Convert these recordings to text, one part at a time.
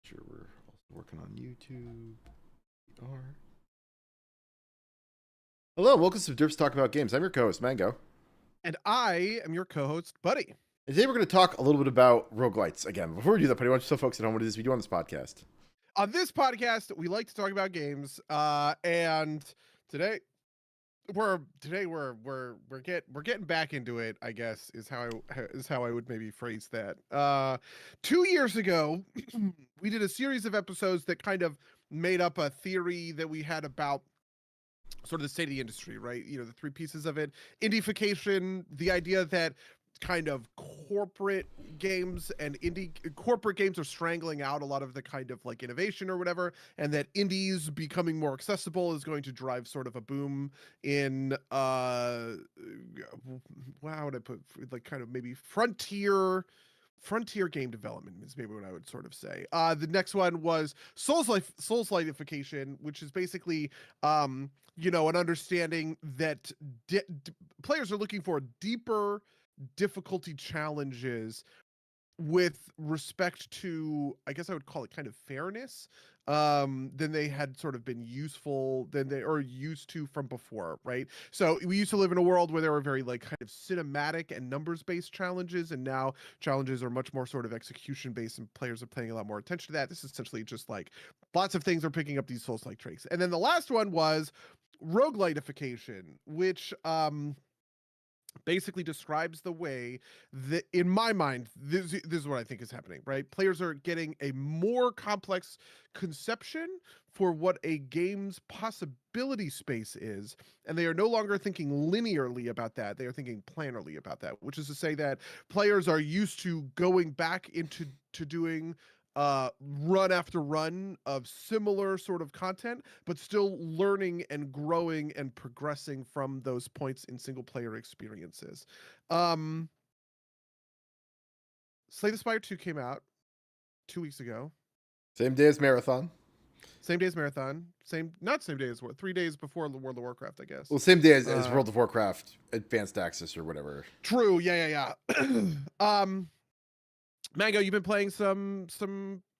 Sure, we're also working on YouTube. We are. Hello, welcome to Derps Talk About Games. I'm your co-host, Mango. And I am your co-host, Buddy. And today we're going to talk a little bit about roguelites. Again, before we do that, Buddy, why don't you tell folks at home what it is we do on this podcast? On this podcast, we like to talk about games, and today we're getting back into it. I guess is how I would maybe phrase that. 2 years ago, we did a series of episodes that kind of made up a theory that we had about sort of the state of the industry, right? You know, the three pieces of it: indiefication, the idea that kind of corporate games and corporate games are strangling out a lot of the kind of like innovation or whatever, and that indies becoming more accessible is going to drive sort of a boom in how would I put, like, kind of maybe frontier game development is maybe what I would sort of say. The next one was Soulslightification, which is basically an understanding that players are looking for deeper difficulty challenges with respect to, I guess I would call it kind of fairness, than they had sort of been useful than they are used to from before, right? So we used to live in a world where there were very like kind of cinematic and numbers based challenges, and now challenges are much more sort of execution based, and players are paying a lot more attention to that. This is essentially just like lots of things are picking up these souls like traits. And then the last one was roguelitification, which basically describes the way that, in my mind, this is what I think is happening, right? Players are getting a more complex conception for what a game's possibility space is, and they are no longer thinking linearly about that. They are thinking planarly about that, which is to say that players are used to going back into doing run after run of similar sort of content, but still learning and growing and progressing from those points in single player experiences. um Slay the Spire 2 came out 2 weeks ago. Same day as Marathon. Same day as Marathon. Not same day as 3 days before the World of Warcraft, I guess. Well, same day as World of Warcraft Advanced Access or whatever. True. Yeah. Mango, you've been playing some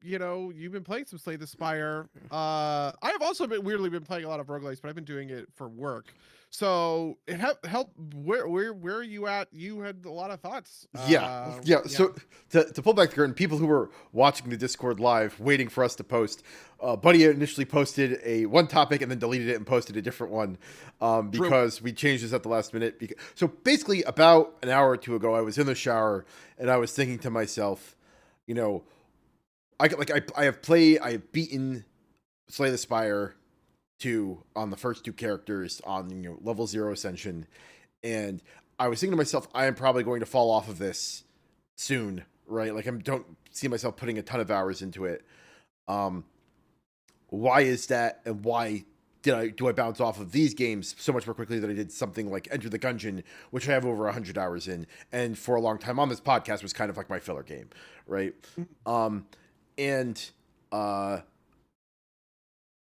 you've been playing some Slay the Spire. I have also weirdly been playing a lot of roguelikes, but I've been doing it for work. So it help. Where are you at? You had a lot of thoughts. Yeah. So to pull back the curtain, people who were watching the Discord live, waiting for us to post, Buddy initially posted one topic and then deleted it and posted a different one because we changed this at the last minute. So basically, about an hour or two ago, I was in the shower and I was thinking to myself, I have beaten Slay the Spire 2 on the first two characters on level 0 Ascension, and I was thinking to myself, I am probably going to fall off of this soon, right? Like, I don't see myself putting a ton of hours into it. Why is that, and why do I bounce off of these games so much more quickly than I did something like Enter the Gungeon, which I have over 100 hours in, and for a long time on this podcast was kind of like my filler game, right?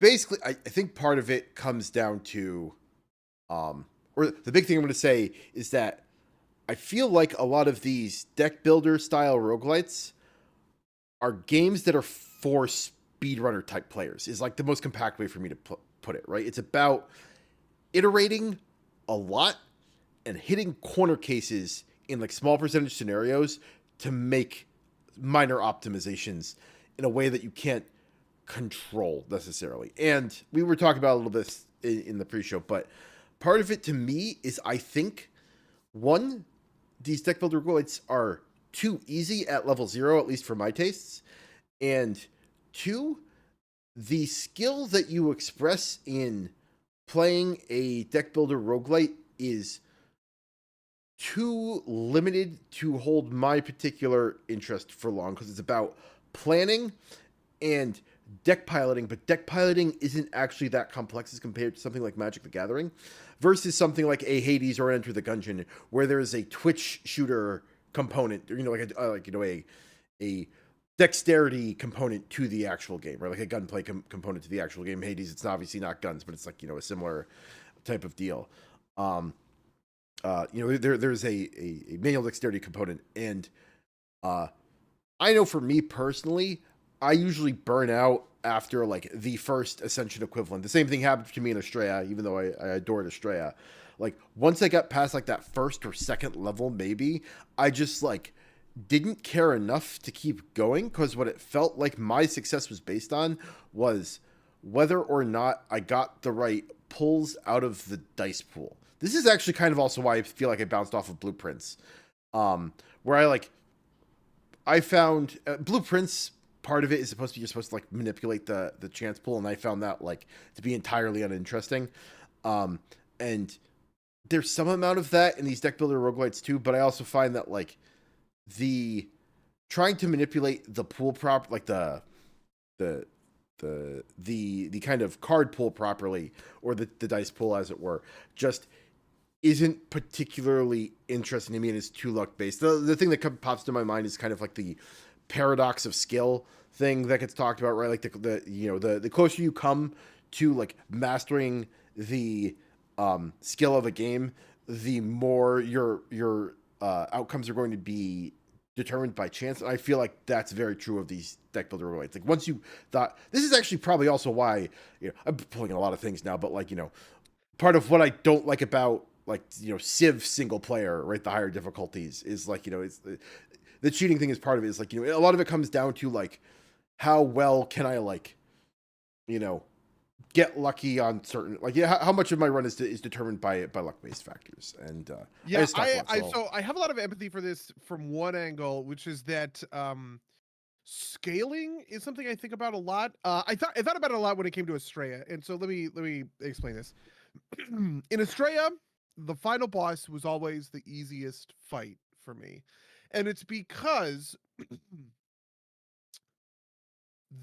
Basically, I think part of it comes down to, or the big thing I'm going to say is that I feel like a lot of these deck builder style roguelites are games that are for speedrunner type players, is like the most compact way for me to put it, right? It's about iterating a lot and hitting corner cases in like small percentage scenarios to make minor optimizations in a way that you can't control necessarily. And we were talking about a little bit in the pre-show, but part of it to me is, I think, one, these deck builder roguelites are too easy at level 0, at least for my tastes, and two, the skill that you express in playing a deck builder roguelite is too limited to hold my particular interest for long, because it's about planning and deck piloting, but deck piloting isn't actually that complex as compared to something like Magic the Gathering versus something like a Hades or Enter the Gungeon, where there is a twitch shooter component, a dexterity component to the actual game, right? Like a gunplay component to the actual game. Hades, it's obviously not guns, but it's like, a similar type of deal. There's a manual dexterity component, and I know for me personally, I usually burn out after like the first Ascension equivalent. The same thing happened to me in Estrella, even though I adored Estrella. Like once I got past like that first or second level, maybe I just like didn't care enough to keep going because what it felt like my success was based on was whether or not I got the right pulls out of the dice pool. This is actually kind of also why I feel like I bounced off of Blueprints, where I found Blueprints. Part of it is supposed to be you're supposed to like manipulate the chance pool, and I found that like to be entirely uninteresting. And there's some amount of that in these deck builder roguelites too, but I also find that like the trying to manipulate the pool like the the kind of card pool properly, or the dice pool as it were, just isn't particularly interesting to me, and is too luck based. The thing that pops to my mind is kind of like the paradox of skill thing that gets talked about, right? Like the closer you come to like mastering the skill of a game, the more your outcomes are going to be determined by chance. And I feel like that's very true of these deck builder roguelites. Like once you thought, this is actually probably also why, I'm pulling in a lot of things now, but like, part of what I don't like about like, Civ single player, right? The higher difficulties is like, it's the cheating thing is part of it. Is like, a lot of it comes down to like, how well can I like, get lucky on certain, like, how much of my run is determined by luck based factors. And Yeah, so I have a lot of empathy for this from one angle, which is that scaling is something I think about a lot. I thought about it a lot when it came to Estrella, and so let me explain this. In Estrella, the final boss was always the easiest fight for me, and it's because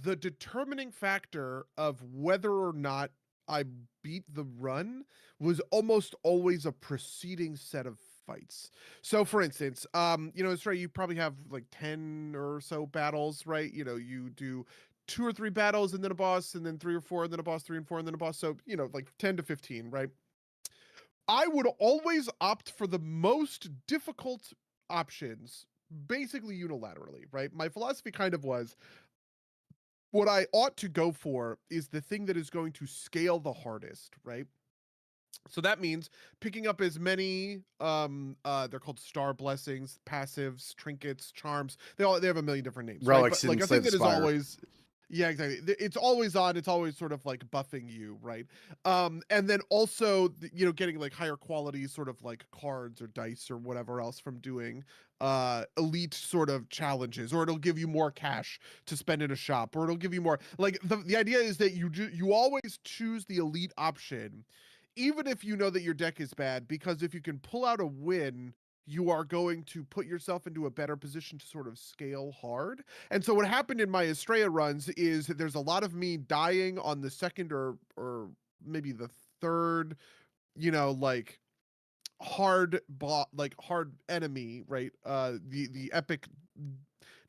the determining factor of whether or not I beat the run was almost always a preceding set of fights. So for instance, it's right, you probably have like 10 or so battles, right? You do 2 or 3 battles and then a boss, and then 3 or 4 and then a boss, 3 and 4 and then a boss. So, like 10 to 15, right? I would always opt for the most difficult options, basically unilaterally, right? My philosophy kind of was, what I ought to go for is the thing that is going to scale the hardest, right? So that means picking up as many they're called star blessings, passives, trinkets, charms. They have a million different names, right? relics But like and a Slay thing the that is Spire. always, yeah, exactly. It's always on. It's always sort of like buffing you, right? And then also, getting like higher quality sort of like cards or dice or whatever else from doing elite sort of challenges, or it'll give you more cash to spend in a shop, or it'll give you more, like, the idea is that you always choose the elite option, even if you know that your deck is bad, because if you can pull out a win, you are going to put yourself into a better position to sort of scale hard. And so what happened in my Estrella runs is that there's a lot of me dying on the second or maybe the third, like hard enemy, right? The epic,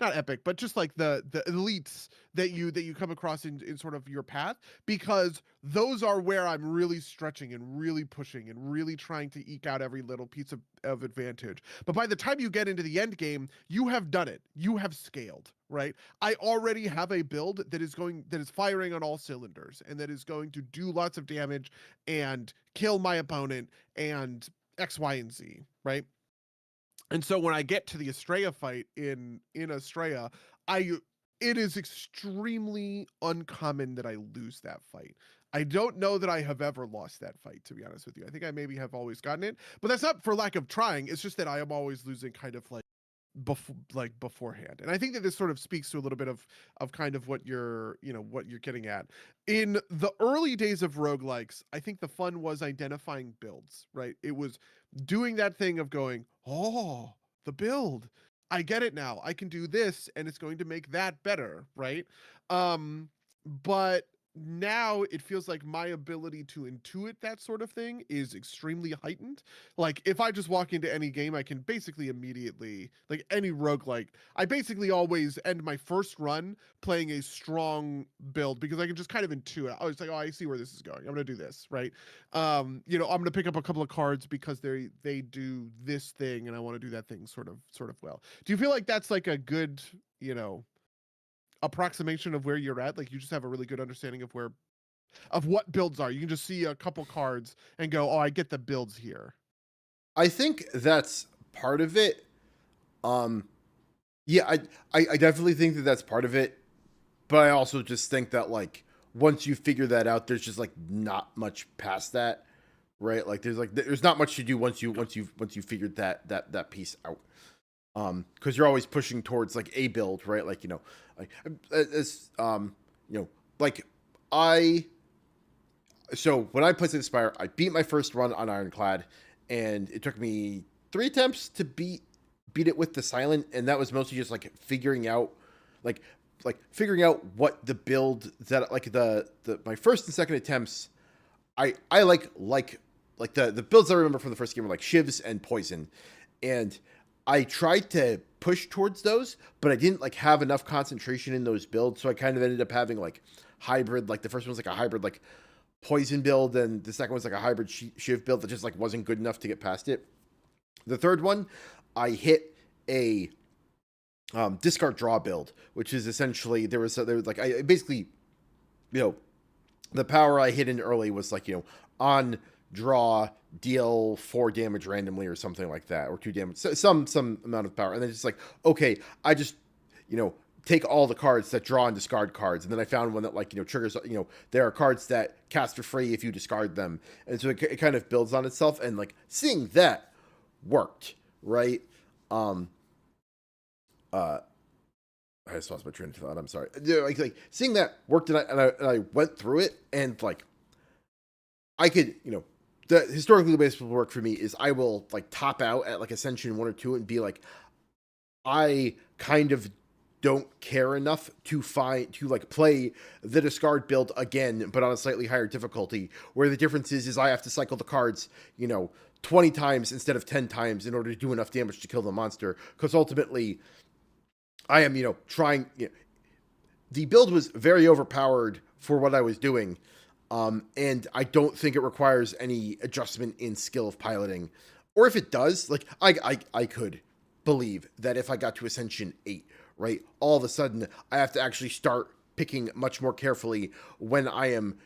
not epic, but just like the elites that you come across in sort of your path, because those are where I'm really stretching and really pushing and really trying to eke out every little piece of advantage. But by the time you get into the end game, you have done it. You have scaled, right? I already have a build that is firing on all cylinders, and that is going to do lots of damage and kill my opponent and X, Y, and Z, right? And so when I get to the Estrella fight in Estrella, it is extremely uncommon that I lose that fight. I don't know that I have ever lost that fight, to be honest with you. I think I maybe have always gotten it, but that's not for lack of trying. It's just that I am always losing kind of like beforehand. And I think that this sort of speaks to a little bit of kind of what you're getting at. In the early days of roguelikes, I think the fun was identifying builds, right? It was doing that thing of going, oh, the build, I get it now, I can do this and it's going to make that better, right? But now it feels like my ability to intuit that sort of thing is extremely heightened. Like if I just walk into any game, I can basically immediately, like any roguelike, I basically always end my first run playing a strong build, because I can just kind of intuit. I was like, oh, I see where this is going, I'm gonna do this, right? I'm gonna pick up a couple of cards because they do this thing and I want to do that thing sort of well. Do you feel like that's like a good, approximation of where you're at? Like you just have a really good understanding of what builds are. You can just see a couple cards and go, "Oh, I get the builds here." I think that's part of it. Yeah, I definitely think that that's part of it, but I also just think that like once you figure that out, there's just like not much past that, right? Like there's not much to do once you figured that piece out. Because you're always pushing towards like a build, right? Like like as like I. So when I played Slay the Spire, I beat my first run on Ironclad, and it took me 3 attempts to beat it with the silent, and that was mostly just like figuring out like figuring out what the build that like the my first and second attempts I like the builds I remember from the first game were like shivs and poison, and I tried to push towards those, but I didn't like have enough concentration in those builds, so I kind of ended up having like hybrid, like the first one was like a hybrid like poison build, and the second was like a hybrid shiv build that just like wasn't good enough to get past it. The third one, I hit a discard draw build, which is essentially there was like I basically, the power I hit in early was like on draw deal 4 damage randomly or something like that, or 2 damage, some amount of power, and then it's like okay, I just take all the cards that draw and discard cards, and then I found one that like triggers there are cards that cast for free if you discard them, and so it kind of builds on itself, and like seeing that worked, right? I just lost my train of thought. I'm sorry. Like seeing that worked, and I went through it, and like I could, the historically the way this will work for me is I will like top out at like Ascension 1 or 2 and be like, I kind of don't care enough to like play the discard build again, but on a slightly higher difficulty, where the difference is I have to cycle the cards, 20 times instead of 10 times in order to do enough damage to kill the monster. Because ultimately, I am, trying. The build was very overpowered for what I was doing, and I don't think it requires any adjustment in skill of piloting. Or if it does, like I could believe that if I got to Ascension 8, right, all of a sudden I have to actually start picking much more carefully when I am,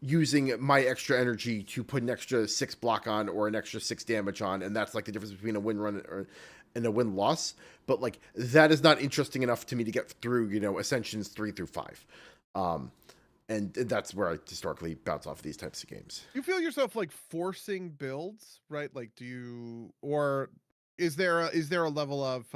using my extra energy to put an extra 6 block on or an extra 6 damage on, and that's like the difference between a win run and a win loss. But like that is not interesting enough to me to get through Ascensions 3 through 5, and that's where I historically bounce off of these types of games. You feel yourself like forcing builds, right? Like do you, or is there a level of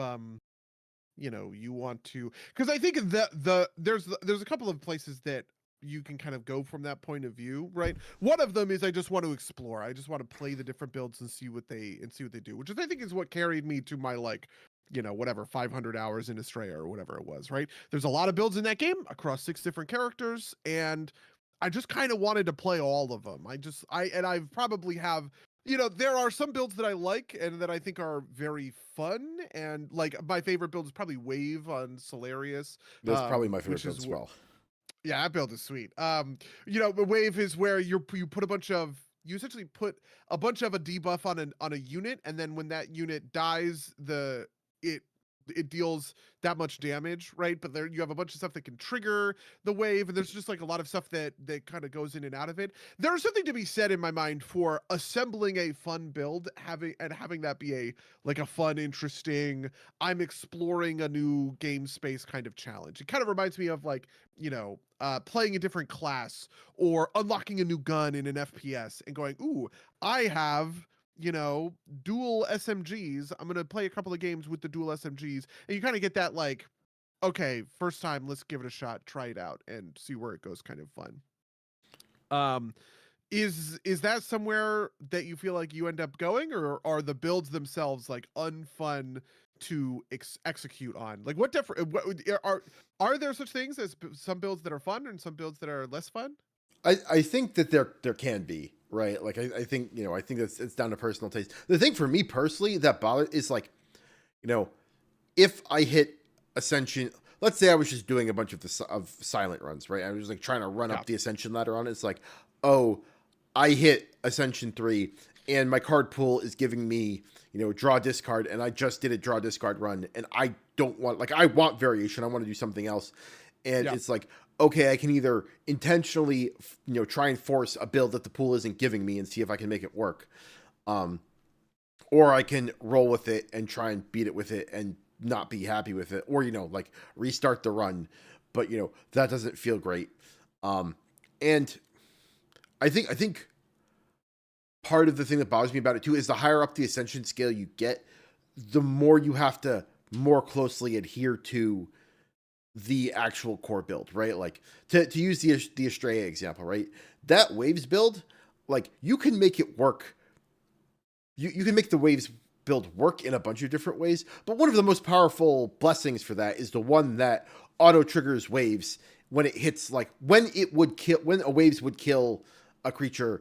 you want to, because I think that there's a couple of places that you can kind of go from that point of view, right? One of them is I just want to explore. I just want to play the different builds and see what they do, which I think is what carried me to my like, whatever 500 hours in Astrea or whatever it was, right? There's a lot of builds in that game across 6 different characters, and I just kind of wanted to play all of them. I probably have, there are some builds that I like and that I think are very fun, and like my favorite build is probably Wave on Solarius. That's probably my favorite Which build is as well. Yeah, that build is sweet. The Wave is where you put a bunch of, you essentially put a bunch of a debuff on a unit, and then when that unit dies, it it deals that much damage, right? But there you have a bunch of stuff that can trigger the wave, and there's just like a lot of stuff that kind of goes in and out of it. There's something to be said in my mind for assembling a fun build, having that be a fun, interesting, I'm exploring a new game space kind of challenge. It kind of reminds me of like, playing a different class or unlocking a new gun in an FPS and going, ooh, I have, dual SMGs. I'm going to play a couple of games with the dual SMGs. And you kind of get that like, okay, first time, let's give it a shot, try it out and see where it goes kind of fun. Is that somewhere that you feel like you end up going, or are the builds themselves like unfun to execute on? Like what are there such things as some builds that are fun and some builds that are less fun? I think that there can be, right? Like I think I think it's down to personal taste. The thing for me personally that bothers is like, if I hit Ascension, let's say I was just doing a bunch of silent runs, right? I was just like trying to run up the Ascension ladder on it. It's like, oh, I hit Ascension 3 and my card pool is giving me, draw discard, and I just did a draw discard run, and I don't want, like, I want variation. I want to do something else. And Yeah. it's like, okay, I can either intentionally, try and force a build that the pool isn't giving me and see if I can make it work. Or I can roll with it and try and beat it with it and not be happy with it. Or, like restart the run. But, that doesn't feel great. And I think part of the thing that bothers me about it too is the higher up the ascension scale you get, the more you have to more closely adhere to the actual core build, right? Like to use the Estrella example, right? That waves build, like you can make it work. You can make the waves build work in a bunch of different ways, but one of the most powerful blessings for that is the one that auto triggers waves when it hits, like when a waves would kill a creature.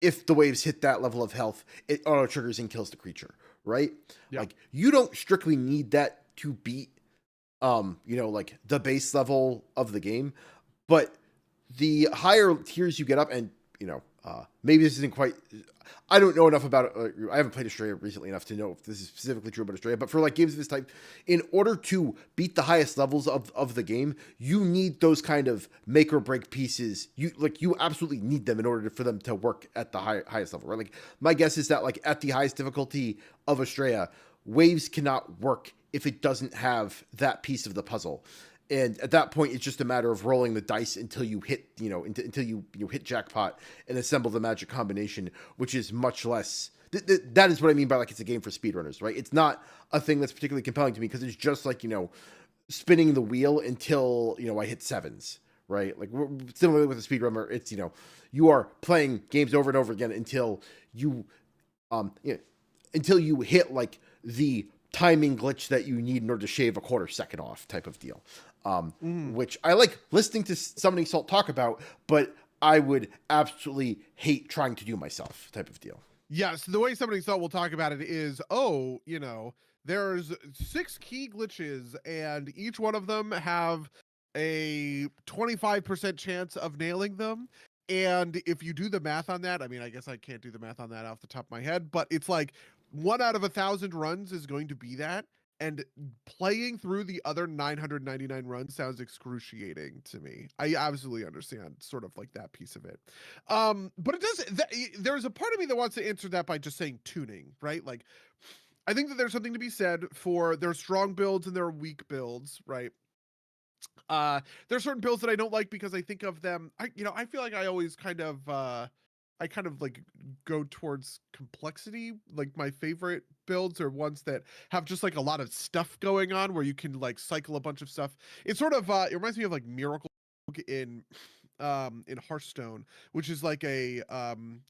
If the waves hit that level of health, it auto triggers and kills the creature, right? Yeah. Like you don't strictly need that to beat like the base level of the game, but the higher tiers you get up, and maybe this isn't quite, I don't know enough about it. I haven't played Australia recently enough to know if this is specifically true about Australia, but for like games of this type, in order to beat the highest levels of the game, you need those kind of make or break pieces. You absolutely need them in order for them to work at the highest level, right? Like my guess is that like at the highest difficulty of Australia, waves cannot work if it doesn't have that piece of the puzzle. And at that point, it's just a matter of rolling the dice until you hit, until you hit jackpot and assemble the magic combination, which is much less. That is what I mean by like it's a game for speedrunners, right? It's not a thing that's particularly compelling to me because it's just like spinning the wheel until I hit sevens, right? Like similarly with a speedrunner, it's you are playing games over and over again until you until you hit like the timing glitch that you need in order to shave a quarter second off type of deal. Which I like listening to Summoning Salt talk about, but I would absolutely hate trying to do myself type of deal. Yes, the way Summoning Salt will talk about it is, there's 6 key glitches, and each one of them have a 25% chance of nailing them. And if you do the math on that, I mean, I guess I can't do the math on that off the top of my head, but it's like 1 out of 1,000 runs is going to be that. And playing through the other 999 runs sounds excruciating to me. I absolutely understand sort of like that piece of it. But it does, there's a part of me that wants to answer that by just saying tuning, right? Like, I think that there's something to be said for there are strong builds and there are weak builds, right? There are certain builds that I don't like because I think of them. I feel like I always kind of like go towards complexity. Like my favorite builds are ones that have just like a lot of stuff going on where you can like cycle a bunch of stuff. It's sort of it reminds me of like Miracle in Hearthstone, which is like a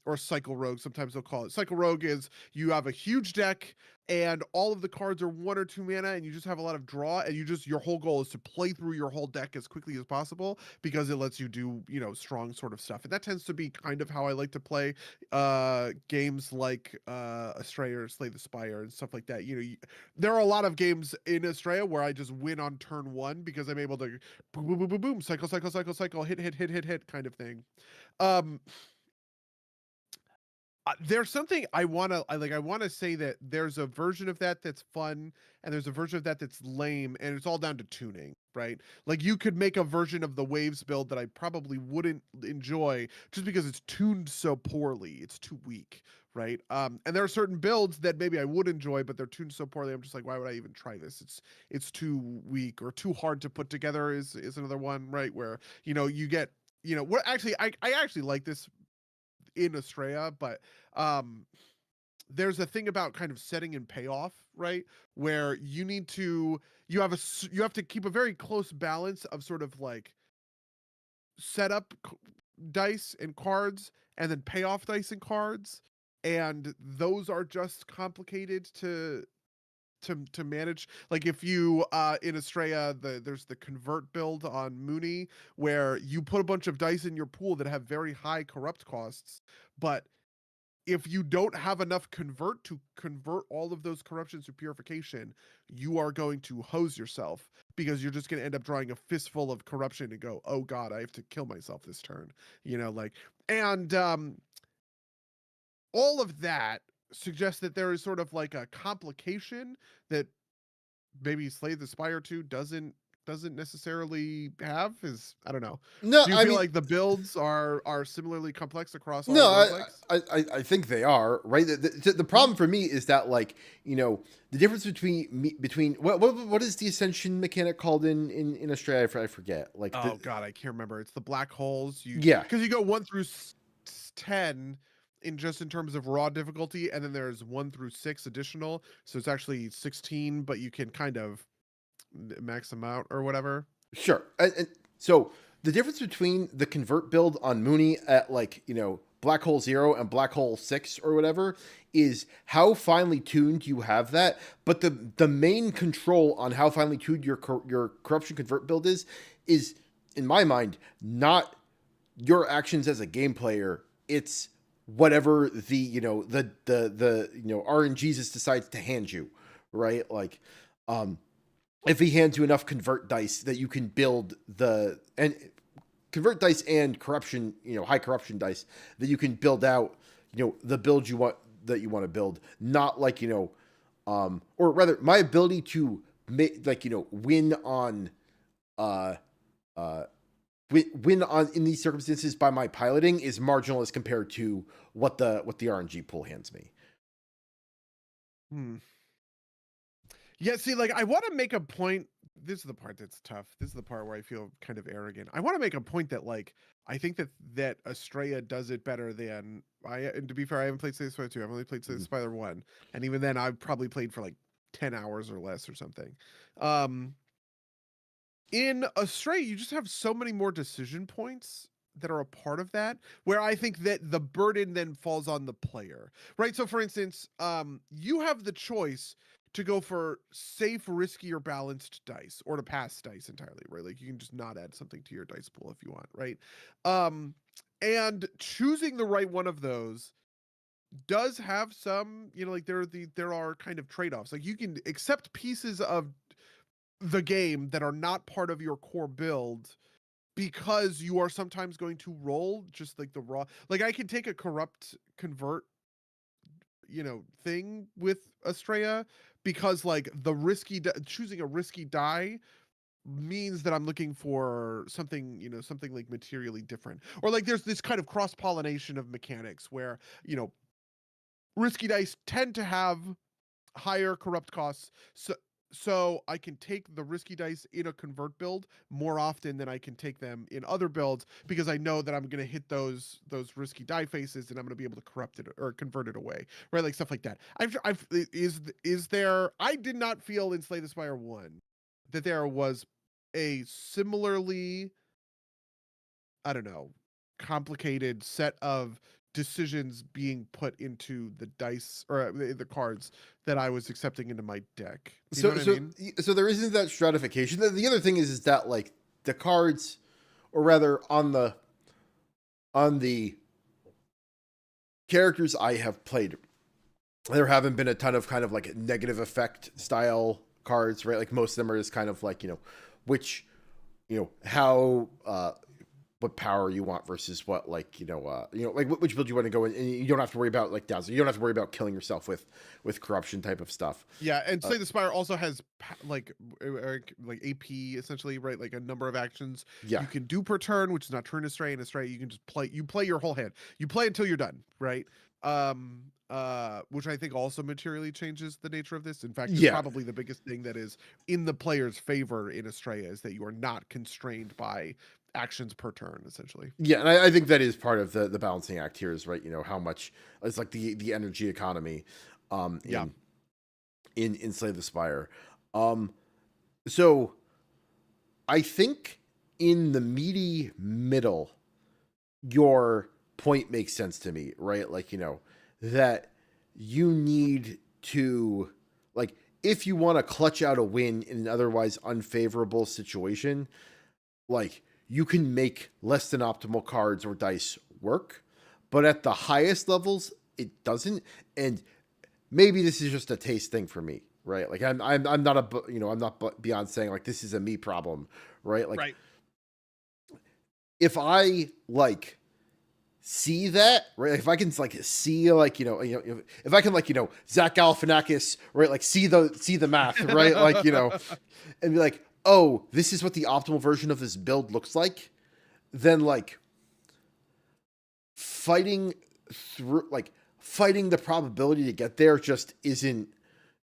or Cycle Rogue, sometimes they'll call it. Cycle Rogue is you have a huge deck and all of the cards are 1 or 2 mana and you just have a lot of draw, and your whole goal is to play through your whole deck as quickly as possible because it lets you do, strong sort of stuff. And that tends to be kind of how I like to play games like Astray or Slay the Spire and stuff like that. There are a lot of games in Astrea where I just win on turn 1 because I'm able to boom, boom, boom, boom, boom, cycle, cycle, cycle, cycle, hit kind of thing. Um, there's something I wanna say that there's a version of that that's fun, and there's a version of that that's lame, and it's all down to tuning, right? Like you could make a version of the waves build that I probably wouldn't enjoy just because it's tuned so poorly. It's too weak, right? And there are certain builds that maybe I would enjoy, but they're tuned so poorly. I'm just like, why would I even try this? It's too weak or too hard to put together is another one, right? Where you get what actually I actually like this in Australia, but there's a thing about kind of setting and payoff, right? Where you have to keep a very close balance of sort of like setup dice and cards and then payoff dice and cards, and those are just complicated to manage. Like if you in Australia, there's the convert build on Mooney where you put a bunch of dice in your pool that have very high corrupt costs, but if you don't have enough convert to convert all of those corruptions to purification, you are going to hose yourself because you're just going to end up drawing a fistful of corruption and go, oh god, I have to kill myself this turn. Like, and all of that suggests that there is sort of like a complication that maybe Slay the Spire 2 doesn't necessarily have. Is, I don't know. No, Do you I feel mean, like the builds are similarly complex across no, all roguelikes? I think they are right. The problem for me is that, like, the difference between what is the ascension mechanic called in Australia? I forget. Like Oh god, I can't remember. It's the black holes. yeah, Because you go 1 through 10 in just in terms of raw difficulty, and then there's 1 through 6 additional. So it's actually 16, but you can kind of max them out or whatever. sure. And so the difference between the convert build on Mooney at, like, Black Hole 0 and Black Hole 6 or whatever is how finely tuned you have that. But the main control on how finely tuned your corruption convert build is in my mind not your actions as a game player. It's whatever the RNGesus decides to hand you, right? Like, if he hands you enough convert dice that you can build and convert dice and corruption, high corruption dice that you can build out, the build you want to build, not like, or rather my ability to make, like, win on, win on in these circumstances by my piloting is marginal as compared to what the RNG pool hands me. Hmm. Yeah, see, like, I want to make a point. This is the part that's tough. This is the part where I feel kind of arrogant. I want to make a point that, like, I think that Estrella does it better than and to be fair, I haven't played Slay the Spire 2. I've only played Slay the Spire 1. And even then, I've probably played for like 10 hours or less or something. In Astray, you just have so many more decision points that are a part of that, where I think that the burden then falls on the player, right? So for instance, you have the choice to go for safe, risky, or balanced dice, or to pass dice entirely, right? Like you can just not add something to your dice pool if you want, right? And choosing the right one of those does have some, like there are kind of trade-offs. Like you can accept pieces of the game that are not part of your core build because you are sometimes going to roll just like the raw. Like I can take a corrupt convert, thing with Estrella because like the choosing a risky die means that I'm looking for something, something like materially different. Or like there's this kind of cross pollination of mechanics where, risky dice tend to have higher corrupt costs. So I can take the risky dice in a convert build more often than I can take them in other builds because I know that I'm going to hit those risky die faces and I'm going to be able to corrupt it or convert it away, right? Like stuff like that. Is there? I did not feel in Slay the Spire 1 that there was a similarly, I don't know, complicated set of decisions being put into the dice or the cards that I was accepting into my deck. You know what I mean? So there isn't that stratification. The other thing is that, like, the cards, or rather on the characters I have played, there haven't been a ton of kind of like negative effect style cards, right? Like most of them are just kind of like, which, how what power you want versus what, like, like which build you want to go in, and you don't have to worry about like downs. You don't have to worry about killing yourself with corruption type of stuff. Yeah, and Slay the Spire also has like AP essentially, right? Like a number of actions Yeah, you can do per turn, which is not turn Astray. And Astray, you can just play. You play your whole hand. You play until you're done, right? Which I think also materially changes the nature of this. In fact, it's probably the biggest thing that is in the player's favor in Estrella is that you are not constrained by actions per turn, essentially. Yeah, and I think that is part of the balancing act here is, right, how much it's like the energy economy Yeah. In Slay the Spire. So I think in the meaty middle, your point makes sense to me, right? Like, that you need to, like, if you want to clutch out a win in an otherwise unfavorable situation, like, you can make less than optimal cards or dice work, but at the highest levels, it doesn't. And maybe this is just a taste thing for me, right? Like I'm not I'm not beyond saying like this is a me problem, right? Like Right. if I like see that, right? Like, if I can like see like if I can like Zach Galifianakis, right? Like see the math, right? Like and be like, oh, this is what the optimal version of this build looks like. Then like fighting fighting the probability to get there just isn't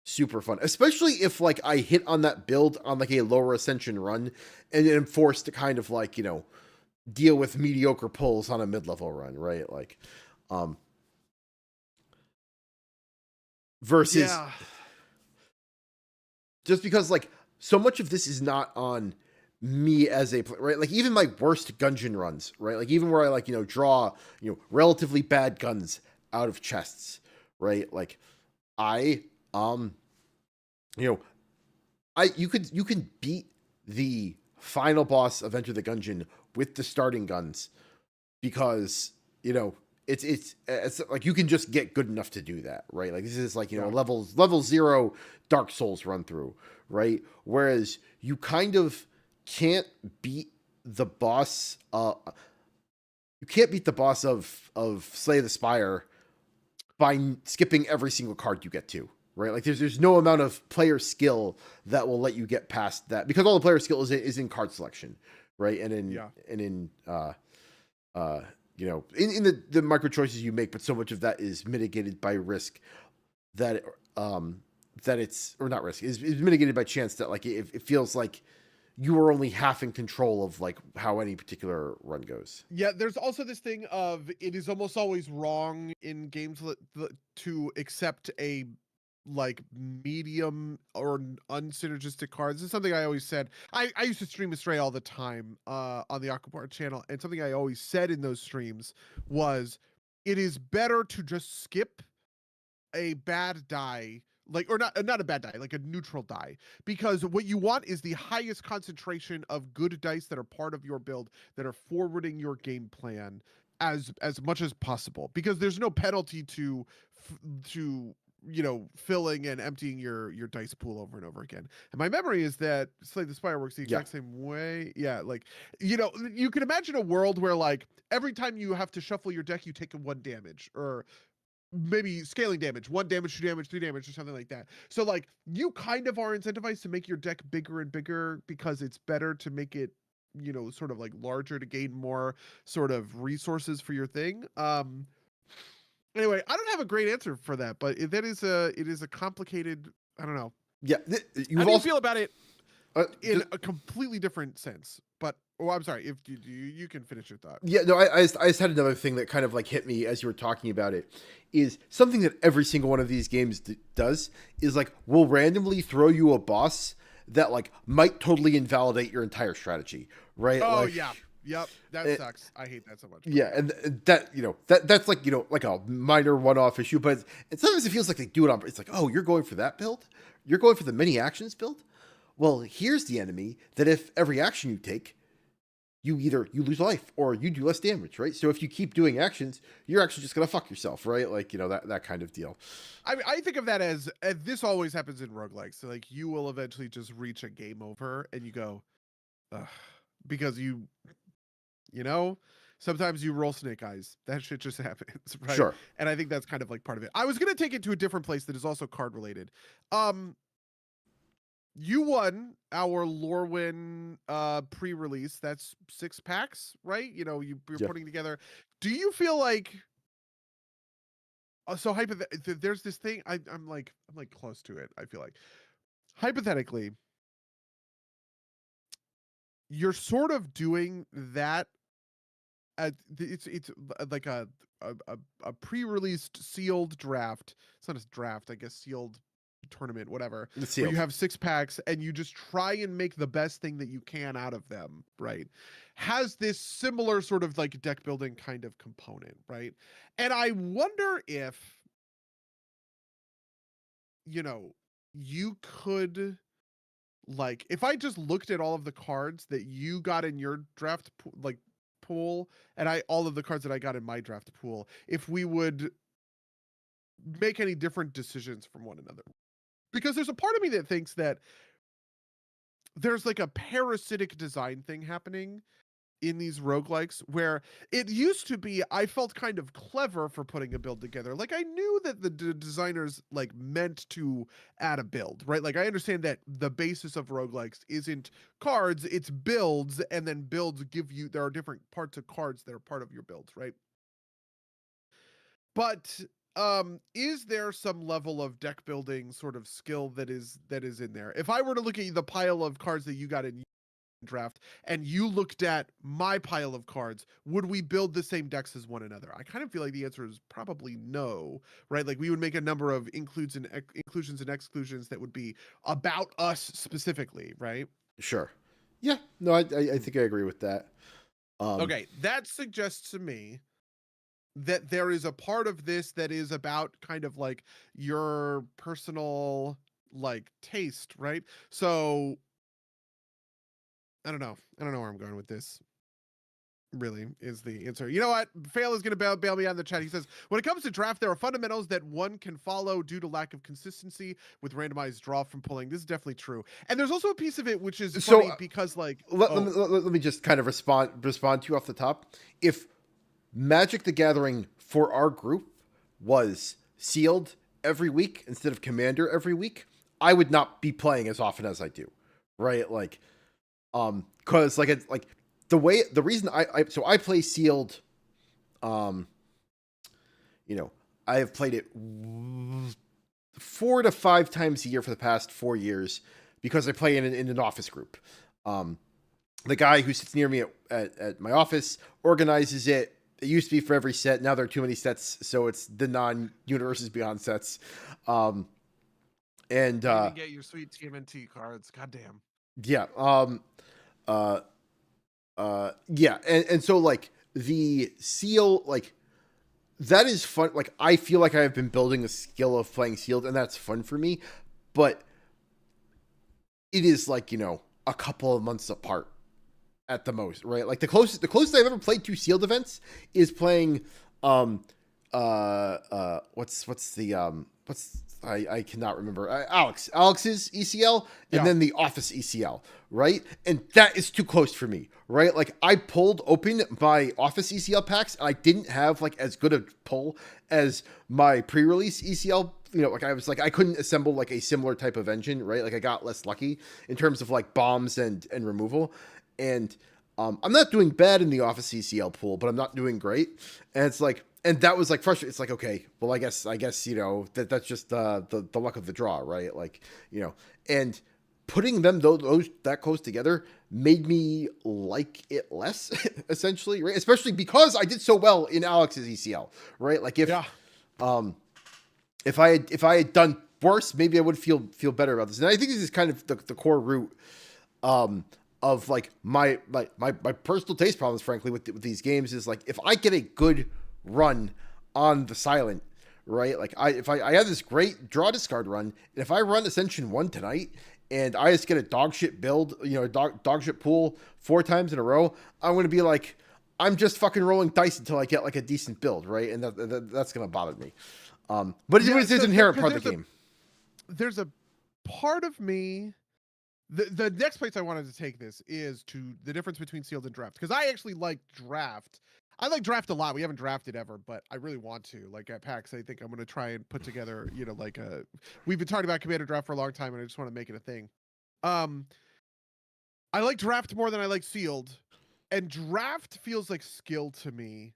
super fun, especially if like I hit on that build on like a lower ascension run and then I'm forced to kind of like deal with mediocre pulls on a mid-level run, right? Like versus Yeah. just because like so much of this is not on me as a player, right? Like even my worst gungeon runs, right? Like even where I like draw relatively bad guns out of chests, right? Like I you can beat the final boss of Enter the Gungeon with the starting guns because it's like you can just get good enough to do that, right? Like this is like a level 0 Dark Souls run through, right? Whereas you kind of can't beat the boss. You can't beat the boss of Slay the Spire by skipping every single card you get to, right? Like there's no amount of player skill that will let you get past that because all the player skill is in card selection, right? And in in the micro choices you make, but so much of that is mitigated by risk that it's or not risk is mitigated by chance that like it feels like you are only half in control of like how any particular run goes. Yeah, there's also this thing of it is almost always wrong in games to accept a like medium or unsynergistic cards. It's something I always said. I used to stream Astray all the time on the Aquapart channel, and something I always said in those streams was it is better to just skip a bad die, like, or not a bad die, like a neutral die, because what you want is the highest concentration of good dice that are part of your build that are forwarding your game plan as much as possible, because there's no penalty to filling and emptying your dice pool over and over again. And my memory is that Slay the Spire works the exact same way. Yeah, like you can imagine a world where like every time you have to shuffle your deck, you take 1 damage, or maybe scaling damage, 1 damage, 2 damage, 3 damage, or something like that. So like you kind of are incentivized to make your deck bigger and bigger because it's better to make it sort of like larger to gain more sort of resources for your thing. Anyway, I don't have a great answer for that, but it is a complicated, I don't know. Yeah, How do you feel about it in a completely different sense? But I'm sorry, if you can finish your thought. Yeah, no, I just had another thing that kind of like hit me as you were talking about it. Is something that every single one of these games does is like we'll randomly throw you a boss that like might totally invalidate your entire strategy, right? Oh like, yeah. Yep, that sucks. I hate that so much. Yeah, and that that's like like a minor one-off issue, but sometimes it feels like they do it on. It's like, oh, you're going for that build, you're going for the mini actions build. Well, here's the enemy that if every action you take, you lose life or you do less damage, right? So if you keep doing actions, you're actually just gonna fuck yourself, right? Like that kind of deal. I think of that as this always happens in roguelikes. So like you will eventually just reach a game over and you go, ugh, because sometimes you roll snake eyes. That shit just happens, right? Sure. And I think that's kind of like part of it. I was gonna take it to a different place that is also card related. You won our Lorwyn pre-release. That's 6 packs, right? You're putting together. Do you feel like so there's this thing I'm like close to it, I feel like. Hypothetically, you're sort of doing that it's like a pre-released sealed draft. It's not a draft, I guess, sealed tournament, whatever, where you have 6 packs and you just try and make the best thing that you can out of them, right? Has this similar sort of like deck building kind of component, right? And I wonder if you could, like, if I just looked at all of the cards that you got in your draft pool and all of the cards that I got in my draft pool, if we would make any different decisions from one another. Because there's a part of me that thinks that there's like a parasitic design thing happening in these roguelikes where it used to be I felt kind of clever for putting a build together. Like I knew that the designers like meant to add a build, right? Like I understand that the basis of roguelikes isn't cards, it's builds, and then builds give you there are different parts of cards that are part of your builds, right? But is there some level of deck building sort of skill that is in there? If I were to look at the pile of cards that you got in draft and you looked at my pile of cards, would we build the same decks as one another? I kind of feel like the answer is probably no, right? Like we would make a number of inclusions and exclusions that would be about us specifically, right? Sure. Yeah. No, I think I agree with that. Okay, that suggests to me that there is a part of this that is about kind of like your personal like taste, right? So I don't know. I don't know where I'm going with this. Really is the answer. You know what? Fail is going to bail me out in the chat. He says, when it comes to draft, there are fundamentals that one can follow due to lack of consistency with randomized draw from pulling. This is definitely true. And there's also a piece of it which is funny because like let me just kind of respond to you off the top. If Magic the Gathering for our group was sealed every week instead of Commander every week, I would not be playing as often as I do. Right? Like cuz like it's like the reason I play sealed you know, I have played it 4 to 5 times a year for the past 4 years because I play in an office group. The guy who sits near me at my office organizes it. It used to be for every set. Now there are too many sets, so it's the non-Universes Beyond sets. And you can get your sweet TMNT cards. Goddamn. Yeah. Yeah. And so like the seal, like that is fun. Like I feel like I have been building a skill of playing sealed, and that's fun for me. But it is like, you know, a couple of months apart at the most, right? Like the closest I've ever played to sealed events is playing I cannot remember. Alex's ECL and then the Office ECL, right? And that is too close for me, right? Like I pulled open my Office ECL packs and I didn't have like as good a pull as my pre-release ECL. You know, like I was like, I couldn't assemble like a similar type of engine, right? Like I got less lucky in terms of like bombs and removal. And I'm not doing bad in the Office ECL pool, but I'm not doing great. And it's like, and that was like frustrating. It's like, okay, well, I guess, you know, that's just the luck of the draw, right? Like, you know, and putting them those that close together made me like it less, essentially, right? Especially because I did so well in Alex's ECL, right? Like if I had done worse, maybe I would feel better about this. And I think this is kind of the core root of like my personal taste problems, frankly, with these games is like if I get a good run on the silent, right? Like I have this great draw discard run, and if I run Ascension 1 tonight and I just get a dog shit build, you know, dog shit pool 4 times in a row, I'm going to be like, I'm just fucking rolling dice until I get like a decent build, right? And that's going to bother me. But it is inherent part of the game. There's a part of me. The next place I wanted to take this is to the difference between sealed and draft, because I actually like draft. I like draft a lot. We haven't drafted ever, but I really want to. Like at PAX, I think I'm going to try and put together, you know, like a. We've been talking about Commander Draft for a long time, and I just want to make it a thing. I like draft more than I like sealed, and draft feels like skill to me.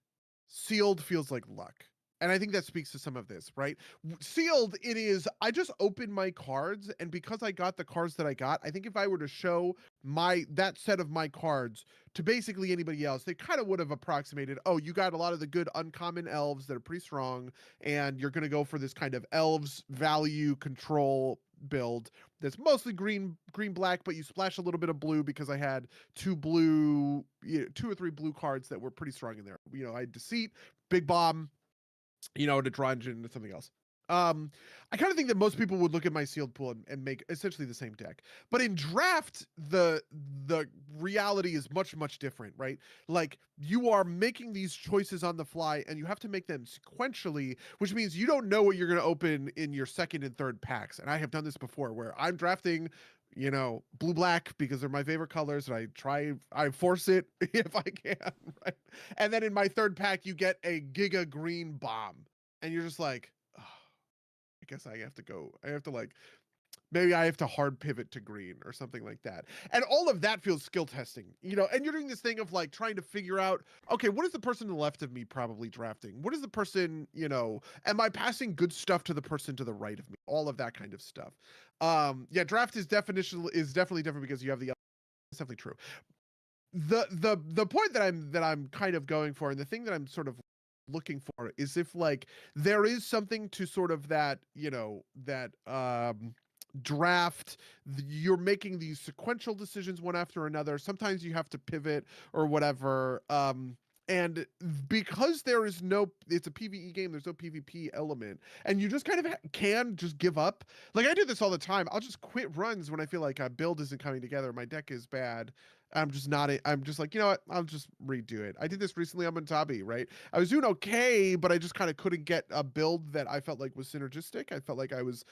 Sealed feels like luck. And I think that speaks to some of this, right? Sealed, it is, I just opened my cards, and because I got the cards that I got, I think if I were to show that set of my cards to basically anybody else, they kind of would have approximated, oh, you got a lot of the good uncommon elves that are pretty strong, and you're going to go for this kind of elves value control build that's mostly green black, but you splash a little bit of blue because I had 2 or 3 blue cards that were pretty strong in there. You know, I had Deceit, Big Bomb, you know, to draw into something else. I kind of think that most people would look at my sealed pool and make essentially the same deck. But in draft, the reality is much, much different, right? Like you are making these choices on the fly and you have to make them sequentially, which means you don't know what you're going to open in your second and third packs. And I have done this before where I'm drafting, blue black because they're my favorite colors, and I force it if I can, right? And then in my third pack you get a giga green bomb, and you're just like, oh, I guess I have to go. I have to like maybe I have to hard pivot to green or something like that. And all of that feels skill testing, and you're doing this thing of like trying to figure out, okay, what is the person to the left of me probably drafting? What is the person, am I passing good stuff to the person to the right of me? All of that kind of stuff. Yeah, draft is definitely different because you have the, it's definitely true. The point that I'm kind of going for, and the thing that I'm sort of looking for, is if like there is something to sort of that, that draft, you're making these sequential decisions one after another. Sometimes you have to pivot or whatever. And because it's a PvE game, there's no PvP element, and you just kind of can just give up. Like I do this all the time. I'll just quit runs when I feel like a build isn't coming together. My deck is bad. I'm just like, you know what? I'll just redo it. I did this recently on Montabi, right? I was doing okay, but I just kind of couldn't get a build that I felt like was synergistic. I felt like I was,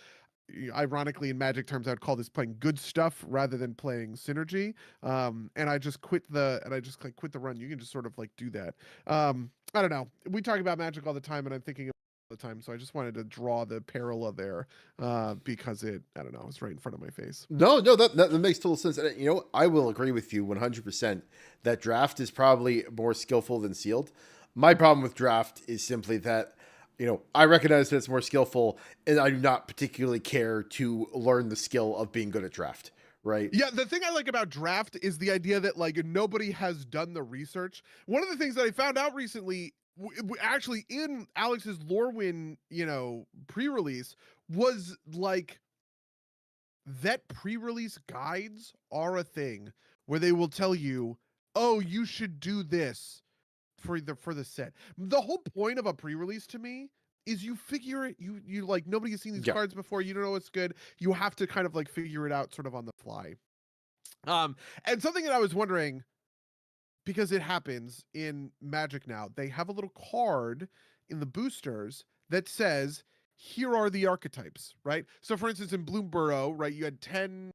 ironically in Magic terms, I'd call this playing good stuff rather than playing synergy. And I just quit quit the run. You can just sort of like do that. I don't know. We talk about Magic all the time, and I'm thinking of all the time, so I just wanted to draw the parallel there, because I don't know, it's right in front of my face. No, that makes total sense. And I will agree with you 100% that draft is probably more skillful than sealed. My problem with draft is simply that, I recognize that it's more skillful, and I do not particularly care to learn the skill of being good at draft, right? Yeah, the thing I like about draft is the idea that like nobody has done the research. One of the things that I found out recently, actually in Alex's Lorwyn, pre-release, was like that pre-release guides are a thing where they will tell you, oh, you should do this for the set. The whole point of a pre-release to me is you figure it, you like, nobody has seen these Yeah. cards before, you don't know what's good. You have to kind of like figure it out sort of on the fly. And something that I was wondering, because it happens in Magic now, they have a little card in the boosters that says, here are the archetypes, right? So for instance, in Bloomburrow, right, you had 10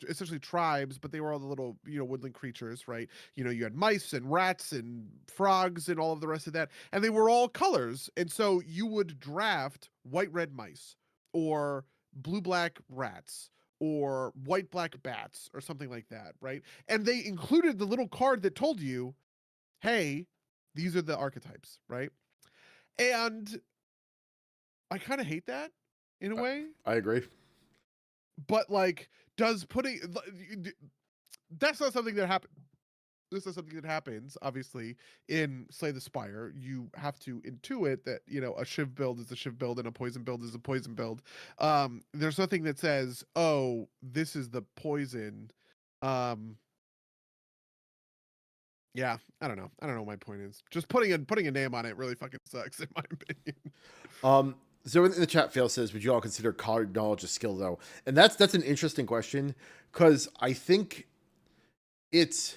essentially tribes, but they were all the little, woodland creatures, right? You had mice and rats and frogs and all of the rest of that, and they were all colors. And so you would draft white red mice, or blue black rats, or white black bats, or something like that, right? And they included the little card that told you, hey, these are the archetypes, right? And I kind of hate that in a way, I agree. but like, does putting that's not something that happened. This is something that happens, obviously, in Slay the Spire. You have to intuit that, a Shiv build is a Shiv build and a poison build is a poison build. There's nothing that says, oh, this is the poison. Yeah, I don't know. I don't know what my point is. Just putting a name on it really fucking sucks, in my opinion. So in the chat, Fail says, would you all consider card knowledge a skill, though? And that's an interesting question, because I think there's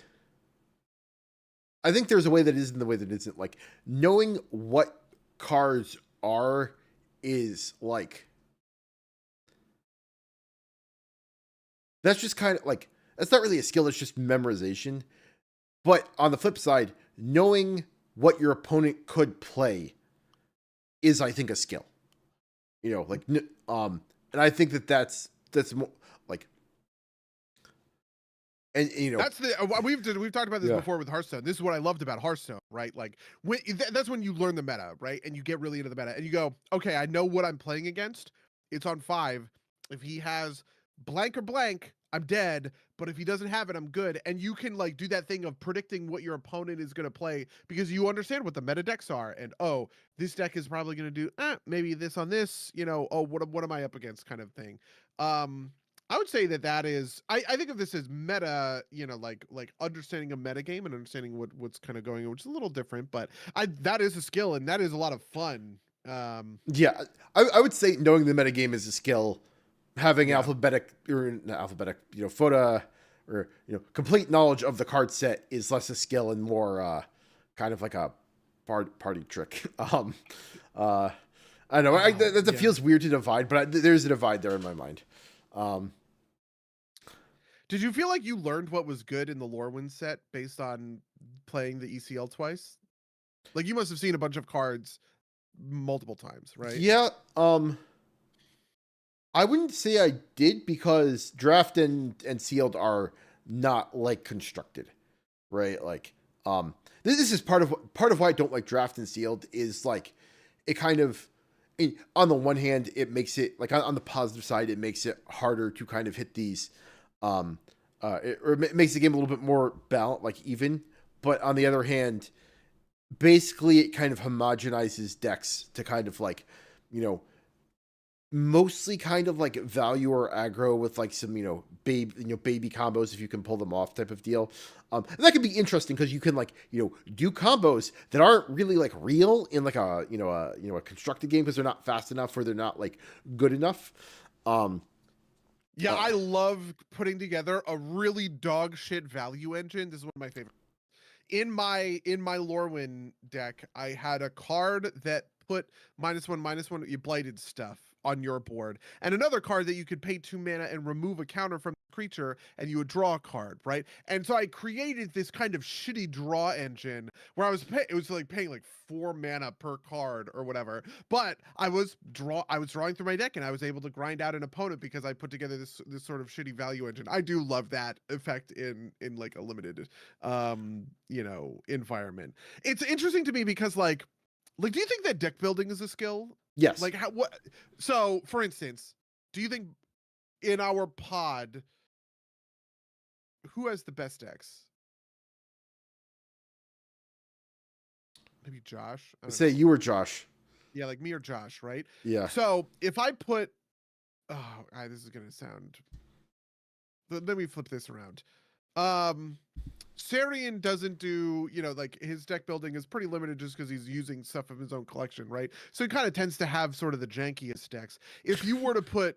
a way that isn't the way that isn't. Like, knowing what cards are is like, that's just kind of like, that's not really a skill. It's just memorization. But on the flip side, knowing what your opponent could play is, I think, a skill. And I think that's more like, and that's we've talked about this before with Hearthstone. This is what I loved about Hearthstone, right? Like, that's when you learn the meta, right? And you get really into the meta, and you go, okay, I know what I'm playing against. It's on 5. If he has blank or blank, I'm dead. But if he doesn't have it, I'm good. And you can like do that thing of predicting what your opponent is going to play, because you understand what the meta decks are. And oh, this deck is probably going to do maybe this on this. Oh, what am I up against, kind of thing. I would say that is, I think of this as meta, like understanding a meta game and understanding what's kind of going on, which is a little different, but that is a skill, and that is a lot of fun. Yeah, I would say knowing the metagame is a skill. Having Yeah. alphabetic, FOTA, or complete knowledge of the card set is less a skill and more kind of like a party trick. I don't know. That feels weird to divide, but there's a divide there in my mind. Did you feel like you learned what was good in the Lorwyn set based on playing the ECL twice? Like you must have seen a bunch of cards multiple times, right? Yeah, I wouldn't say I did because draft and sealed are not like constructed, right? Like, this is part of why I don't like draft and sealed is like it kind of on the one hand it makes it like on the positive side it makes it harder to kind of hit these, it makes the game a little bit more balanced, like even. But on the other hand, basically it kind of homogenizes decks to kind of like, you know, mostly kind of like value or aggro with like some, baby combos if you can pull them off type of deal. And that can be interesting because you can like, do combos that aren't really like real in like a constructed game because they're not fast enough or they're not like good enough. Yeah, I love putting together a really dog shit value engine. This is one of my favorite. In my Lorwyn deck, I had a card that put -1/-1 you blighted stuff on your board, and another card that you could pay 2 mana and remove a counter from the creature, and you would draw a card, right? And so I created this kind of shitty draw engine where it was like paying like 4 mana per card or whatever, but I was drawing through my deck, and I was able to grind out an opponent because I put together this sort of shitty value engine. I do love that effect in like a limited environment. It's interesting to me because like do you think that deck building is a skill? Yes. Like what? So, for instance, do you think in our pod, who has the best decks? Maybe Josh. Say you or Josh. Yeah, like me or Josh, right? Yeah. So if I put, this is gonna sound. Let me flip this around. Sarian doesn't do, like his deck building is pretty limited just because he's using stuff from his own collection, right? So he kind of tends to have sort of the jankiest decks. If you were to put,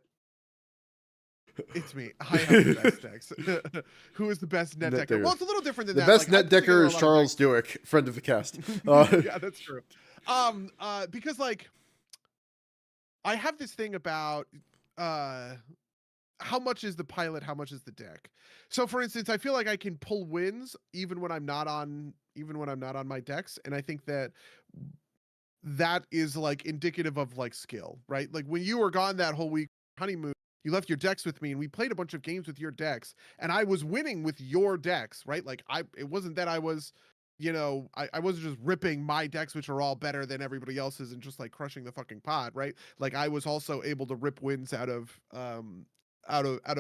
it's me, I have the best decks. Who is the best net decker? Well, it's a little different than the that. The best net decker is Charles Dewick, friend of the cast. Yeah, that's true. Because like, I have this thing about, how much is the pilot, how much is the deck? So for instance, I feel like I can pull wins even when I'm not on my decks, and I think that is like indicative of like skill, right? Like when you were gone that whole week honeymoon, you left your decks with me and we played a bunch of games with your decks and I was winning with your decks, right? Like it wasn't that I was I wasn't just ripping my decks, which are all better than everybody else's, and just like crushing the fucking pod, right? Like I was also able to rip wins out of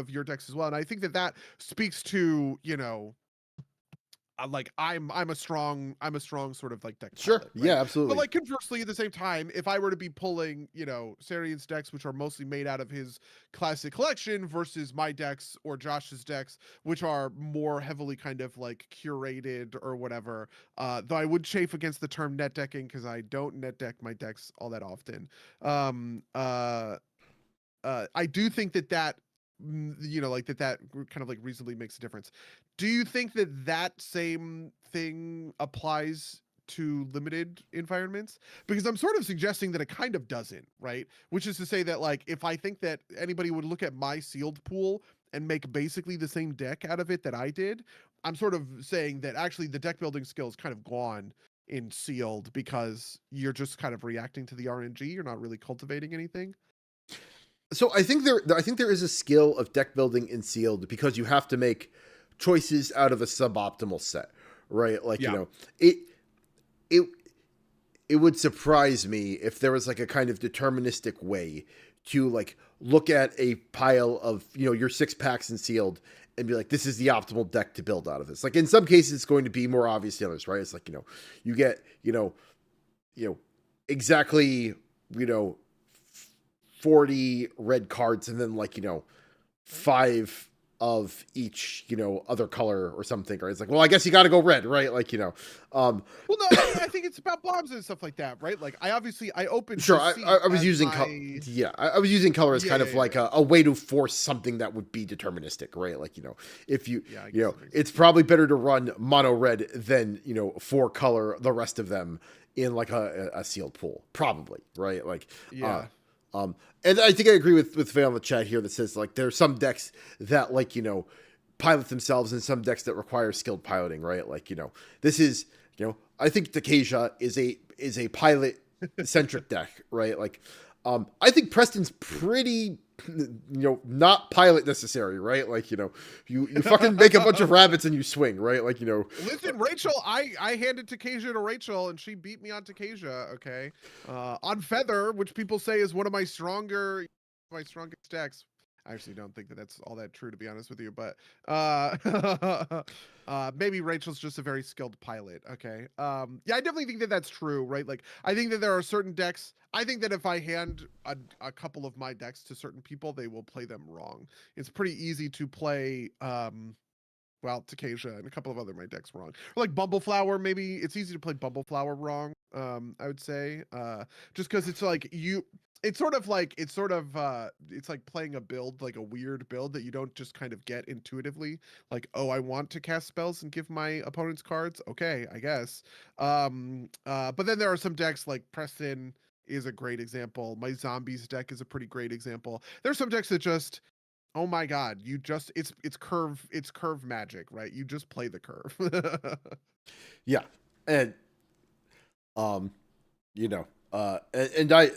your decks as well, and I think that speaks to like I'm a strong sort of like deck sure pilot, right? Yeah, absolutely. But like conversely, at the same time, if I were to be pulling Sarian's decks, which are mostly made out of his classic collection, versus my decks or Josh's decks, which are more heavily kind of like curated or whatever, though I would chafe against the term net decking because I don't net deck my decks all that often. I do think that like that kind of like reasonably makes a difference. Do you think that same thing applies to limited environments? Because I'm sort of suggesting that it kind of doesn't, right? Which is to say that like if I think that anybody would look at my sealed pool and make basically the same deck out of it that I did, I'm sort of saying that actually the deck building skill is kind of gone in sealed because you're just kind of reacting to the RNG. You're not really cultivating anything. So I think there is a skill of deck building in sealed because you have to make choices out of a suboptimal set, right? Like, Yeah. It would surprise me if there was like a kind of deterministic way to like look at a pile of, your 6 packs in sealed and be like, this is the optimal deck to build out of this. Like in some cases it's going to be more obvious than others, right? It's like, you get, exactly, 40 red cards and then like 5 of each other color or something, or it's like, well, I guess you got to go red, right? Like well, no, I think it's about bombs and stuff like that, right? Like I opened sure I was using I was using color as kind of like a way to force something that would be deterministic, right? Like if you it's probably better to run mono red than 4 color the rest of them in like a sealed pool, probably, right? Like and I think I agree with Faye on the chat here that says like there's some decks that like pilot themselves, and some decks that require skilled piloting, right? Like, this is, I think Takesia is a pilot centric deck, right? Like, I think Preston's pretty, not pilot necessary, right? Like, you fucking make a bunch of rabbits and you swing, right? Like, Listen, Rachel, I handed Takesia to Rachel and she beat me on Takesia, okay? On Feather, which people say is one of my strongest decks. I actually don't think that that's all that true, to be honest with you, but maybe Rachel's just a very skilled pilot, okay? Yeah, I definitely think that that's true, right? Like, I think that there are certain decks. I think that if I hand a couple of my decks to certain people, they will play them wrong. It's pretty easy to play, Takesia and a couple of other my decks wrong. Or like Bumbleflower, maybe it's easy to play Bumbleflower wrong. I would say, just because it's like it's like playing a build, like a weird build that you don't just kind of get intuitively. Like, oh, I want to cast spells and give my opponents cards. Okay, I guess. But then there are some decks like Preston is a great example. My Zombies deck is a pretty great example. There's some decks that just, oh my god, it's curve magic, right? You just play the curve. Yeah. And and I,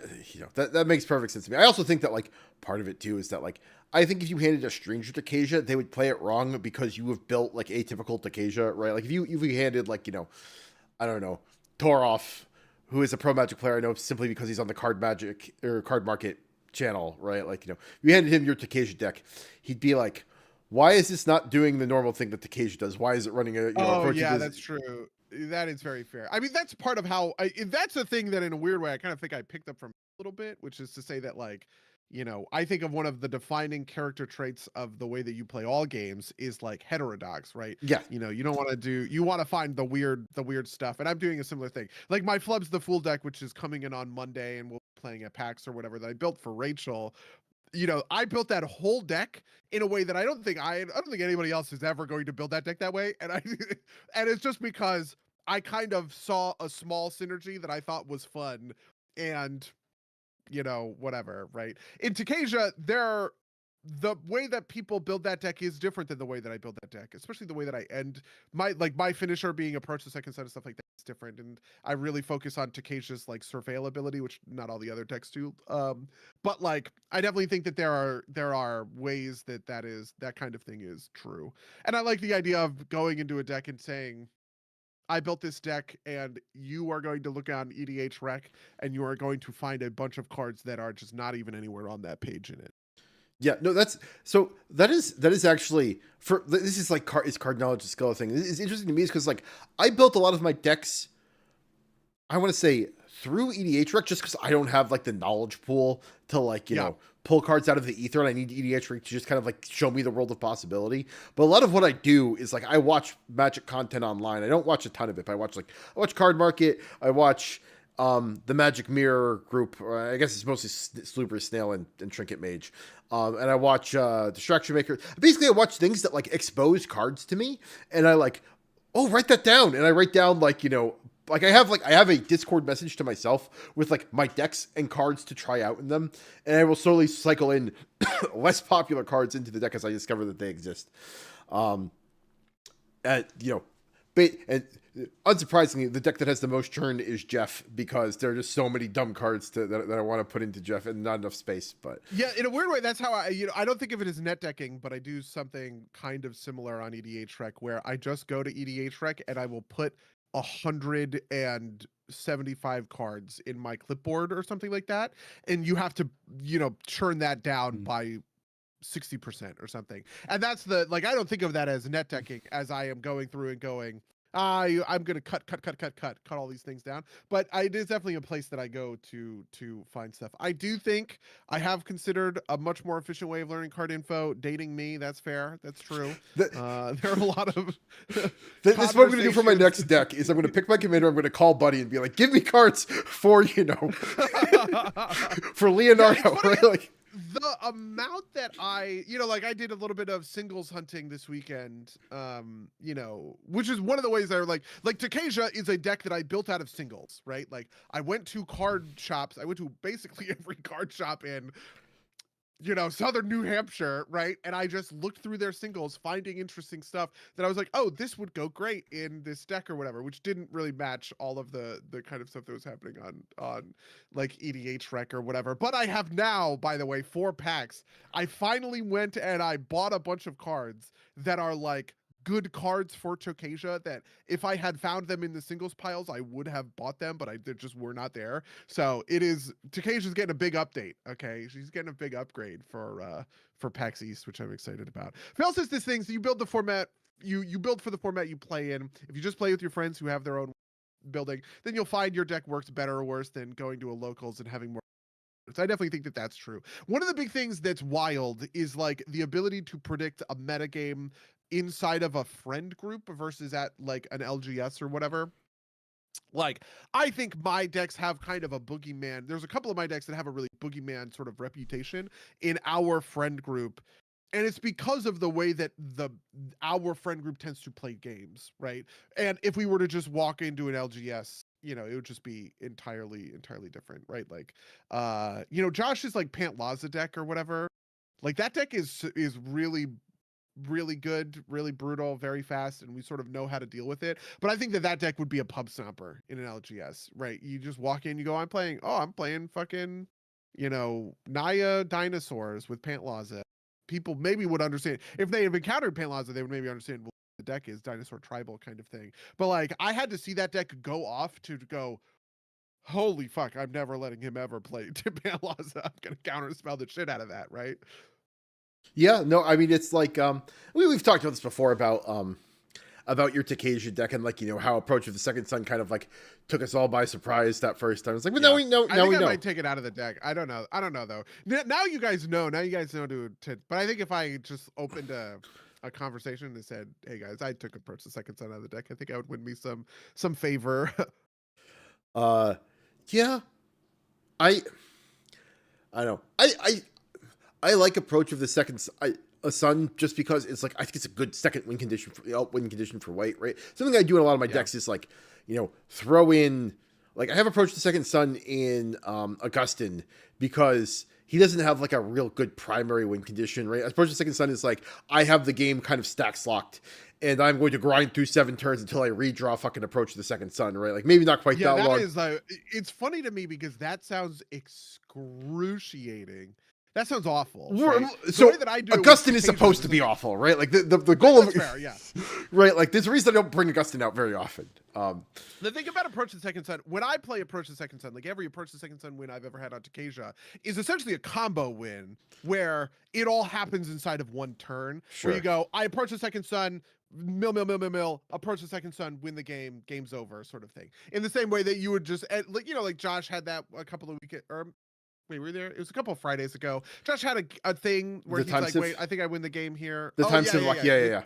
that makes perfect sense to me. I also think that, like, part of it too is that, like, I think if you handed a stranger Takesia, they would play it wrong because you have built like atypical Takesia, right? Like, if you handed, like, I don't know, Toroff, who is a pro Magic player, I know simply because he's on the Card Magic or Card Market channel, right? Like, you handed him your Takesia deck, he'd be like, why is this not doing the normal thing that Takesia does? Why is it running a, oh yeah, that's true. That is very fair. I mean, that's part of how that's a thing that in a weird way I kind of think I picked up from a little bit, which is to say that, like, I think of one of the defining character traits of the way that you play all games is like heterodox, right? Yeah. You don't want to you want to find the weird stuff. And I'm doing a similar thing. Like my Flubs the Fool deck, which is coming in on Monday and we'll be playing at PAX or whatever, that I built for Rachel. I built that whole deck in a way that I don't think anybody else is ever going to build that deck that way. And and it's just because I kind of saw a small synergy that I thought was fun, and whatever, right? In Takesia, the way that people build that deck is different than the way that I build that deck, especially the way that I end my finisher being approach the second set and stuff like that is different. And I really focus on Takesia's like surveil ability, which not all the other decks do. But like, I definitely think that there are ways that kind of thing is true. And I like the idea of going into a deck and saying, I built this deck and you are going to look on EDH Rec and you are going to find a bunch of cards that are just not even anywhere on that page in it. Yeah, no, that is actually, this is like card knowledge and skill thing. It's interesting to me is because, like, I built a lot of my decks, I want to say, through EDH Rec, just because I don't have like the knowledge pool to, like, pull cards out of the ether, and I need EDH Rec to just kind of like show me the world of possibility. But a lot of what I do is, like, I watch Magic content online. I don't watch a ton of it, but I watch Card Market. I watch the Magic Mirror group. I guess it's mostly Slooper, Snail, and Trinket Mage. And I watch Distraction Maker. Basically, I watch things that like expose cards to me, and I like, oh, write that down, and I write down like like I have a Discord message to myself with like my decks and cards to try out in them, and I will slowly cycle in less popular cards into the deck as I discover that they exist. And unsurprisingly, the deck that has the most churn is Jeff, because there are just so many dumb cards that I want to put into Jeff and not enough space. But yeah, in a weird way, that's how I don't think of it as net decking, but I do something kind of similar on EDH Rec, where I just go to EDH Rec and I will put 175 cards in my clipboard or something like that, and you have to churn that down by 60% or something. And that's I don't think of that as net decking, as I am going through and going, I'm gonna cut all these things down. But it is definitely a place that I go to find stuff. I do think I have considered a much more efficient way of learning card info, dating me. That's fair. That's true. There are a lot of this is what I'm gonna do for my next deck is I'm gonna pick my commander, I'm gonna call Buddy and be like, give me cards for for Leonardo, right? Like, the amount that I did a little bit of singles hunting this weekend, which is one of the ways I like Takesia is a deck that I built out of singles, right? Like, I went to card shops. I went to basically every card shop in Southern New Hampshire, right? And I just looked through their singles, finding interesting stuff that I was like, oh, this would go great in this deck or whatever, which didn't really match all of the kind of stuff that was happening on like EDH Rec or whatever. But I have now, by the way, 4 packs. I finally went and I bought a bunch of cards that are like good cards for Tokasia that if I had found them in the singles piles, I would have bought them, but they just were not there. So Tokasia's getting a big update. Okay, she's getting a big upgrade for PAX East, which I'm excited about. Phil says this thing, so you build the format, you build for the format you play in. If you just play with your friends who have their own building, then you'll find your deck works better or worse than going to a locals and having more. So I definitely think that that's true. One of the big things that's wild is like the ability to predict a metagame inside of a friend group versus at like an LGS or whatever. Like, I think my decks have kind of a boogeyman. There's a couple of my decks that have a really boogeyman sort of reputation in our friend group. And it's because of the way that our friend group tends to play games, right? And if we were to just walk into an LGS, it would just be entirely different, right? Like, Josh's like Pant Laza deck or whatever. Like that deck is really good, really brutal, very fast, and we sort of know how to deal with it. But I think that deck would be a pub stomper in an LGS, right? You just walk in, you go, I'm playing fucking, Naya dinosaurs with Pant Laza. People maybe would understand. If they have encountered Pant Laza, they would maybe understand what the deck is, dinosaur tribal kind of thing. But like, I had to see that deck go off to go, holy fuck, I'm never letting him ever play to Pant Laza. I'm going to counterspell the shit out of that, right? Yeah, no, I mean it's like we've talked about this before about your Tokasia deck and like how Approach of the Second Sun kind of like took us all by surprise that first time. It's like, but now we know. I think I might take it out of the deck. I don't know though. Now you guys know. To. But I think if I just opened a conversation and said, "Hey guys, I took Approach the Second Sun out of the deck," I think I would win me some favor. Yeah, I know. I like Approach of the Second Sun just because it's like I think it's a good second win condition for white, right? Something I do in a lot of my decks is like, throw in like I have Approach the Second Sun in Augustin because he doesn't have like a real good primary win condition, right? Approach the Second Sun is like I have the game kind of stacks locked. And I'm going to grind through 7 turns until I redraw fucking Approach the Second Sun, right? Like maybe not quite that long. It's funny to me because that sounds excruciating. That sounds awful. Right? So the way that I do Augustin is supposed to be awful, right? Like the goal of fair, yeah. Right, like there's a reason I don't bring Augustin out very often. The thing about Approach the Second Sun, when I play Approach the Second Sun, like every Approach the Second Sun win I've ever had on Tokasia is essentially a combo win where it all happens inside of one turn. Sure. Where you go, I Approach the Second Sun, mill, Approach the Second Sun, win the game, game's over, sort of thing. In the same way that you would just, like Josh had that a couple of weekends, or wait, were there? It was a couple of Fridays ago. Josh had a thing where he's like, wait, I think I win the game here. The time sieve,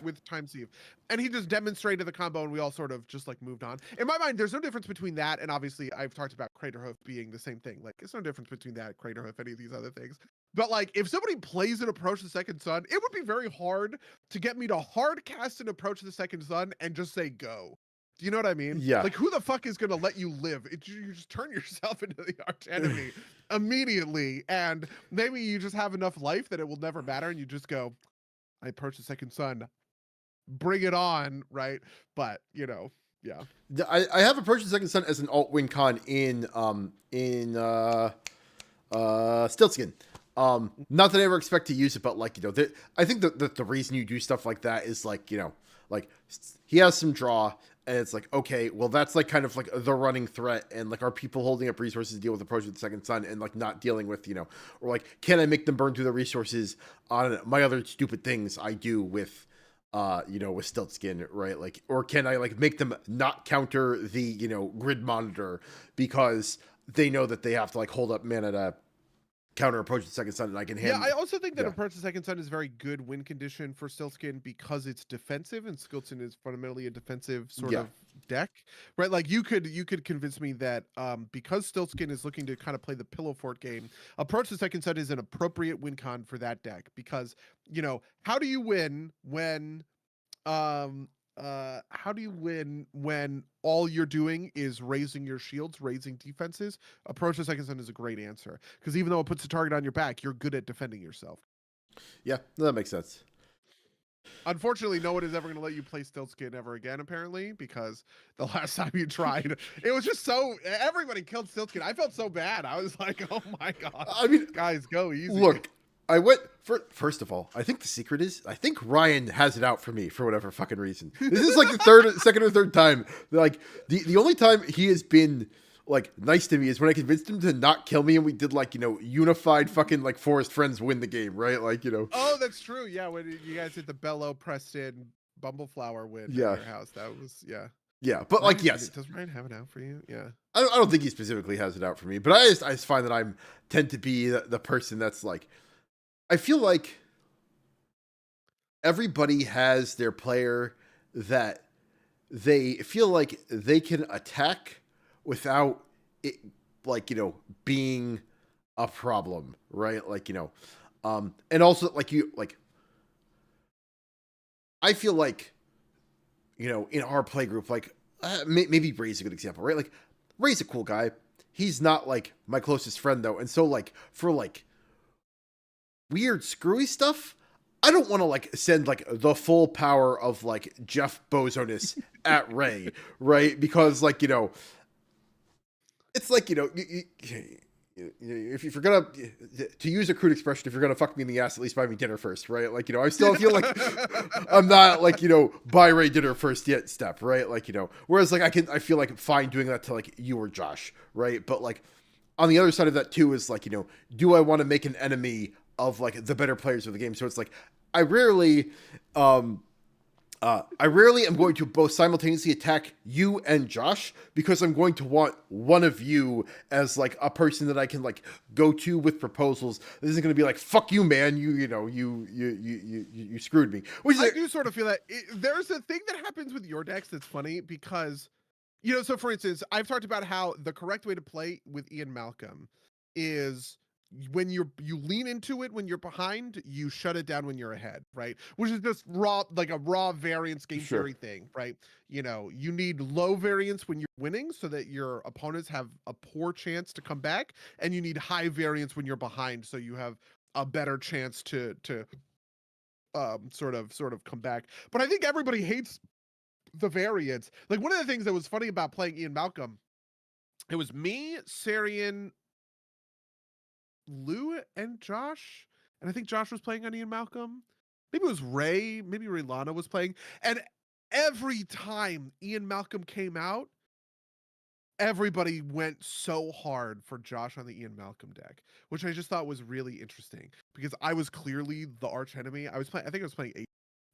with time sieve. And he just demonstrated the combo and we all sort of just like moved on. In my mind, there's no difference between that and obviously I've talked about Craterhoof being the same thing. Like, there's no difference between that, Craterhoof, any of these other things. But like, if somebody plays an Approach the Second Sun, it would be very hard to get me to hard cast an Approach the Second Sun and just say go. Do you know what I mean? Yeah. Like, who the fuck is going to let you live? You just turn yourself into the arch enemy immediately. And maybe you just have enough life that it will never matter. And you just go, I Approach the Second Sun. Bring it on, right? But, yeah. I have Approach the Second Sun as an alt win con in Stiltskin. Not that I ever expect to use it, but like, I think the reason you do stuff like that is like, like he has some draw and it's like, okay, well that's like kind of like the running threat and like are people holding up resources to deal with Approach with the Second Sun and like not dealing with, or like, can I make them burn through the resources on my other stupid things I do with, with Stiltskin, right? Like, or can I like make them not counter the, grid monitor because they know that they have to like hold up mana to counter Approach the Second Sun and I can handle. Yeah, I also think that Approach the Second Sun is very good win condition for Stiltskin because it's defensive and Stiltskin is fundamentally a defensive sort of deck, right? Like you could convince me that because Stiltskin is looking to kind of play the pillow fort game, Approach the Second Sun is an appropriate win con for that deck because, how do you win when how do you win when all you're doing is raising your shields, raising defenses? Approach the second son is a great answer, because even though it puts a target on your back, you're good at defending yourself. Yeah, that makes sense. Unfortunately, no one is ever going to let you play Stiltskin ever again, apparently, because the last time you tried, it was just so, everybody killed Stiltskin. I felt so bad. I was like, oh my god. I mean, guys, go easy. Look, I went first of all, I think the secret is I think Ryan has it out for me for whatever fucking reason. This is like the second or third time. Like the only time he has been like nice to me is when I convinced him to not kill me and we did like, unified fucking like Forest Friends win the game, right? Like, Oh, that's true. Yeah, when you guys did the Bello Preston Bumbleflower win at your house. That was Yeah, but Ryan, like, yes. Does Ryan have it out for you? Yeah. I don't think he specifically has it out for me, but I just find that I'm tend to be the person that's like, I feel like everybody has their player that they feel like they can attack without it, like, being a problem, right? Like, and also like I feel like, in our play group, like maybe Ray's a good example, right? Like Ray's a cool guy. He's not like my closest friend though. And so like for like weird screwy stuff, I don't want to like send like the full power of like Jeff Bozonis at Ray, right? Because like, it's like, if you're gonna, to use a crude expression, if you're gonna fuck me in the ass, at least buy me dinner first, right? Like, I still feel like I'm not like, buy Ray dinner first yet step, right? Like, whereas like I feel like fine doing that to like you or Josh, right? But like on the other side of that too is like, do I want to make an enemy of like the better players of the game? So it's like I rarely am going to both simultaneously attack you and Josh, because I'm going to want one of you as like a person that I can like go to with proposals. This isn't going to be like, fuck you, man. You screwed me. Which is I do sort of feel that there's a thing that happens with your decks that's funny because, so for instance, I've talked about how the correct way to play with Ian Malcolm is when you lean into it when you're behind, you shut it down when you're ahead, right? Which is just like a raw variance game theory thing, right? You need low variance when you're winning so that your opponents have a poor chance to come back, and you need high variance when you're behind so you have a better chance to sort of come back. But I think everybody hates the variance. Like one of the things that was funny about playing Ian Malcolm, it was me, Sarian, Lou, and Josh, and I think Josh was playing on Ian Malcolm. Maybe it was Ray. Maybe Ray Lana was playing. And every time Ian Malcolm came out, everybody went so hard for Josh on the Ian Malcolm deck, which I just thought was really interesting because I was clearly the arch enemy. I think I was playing 8.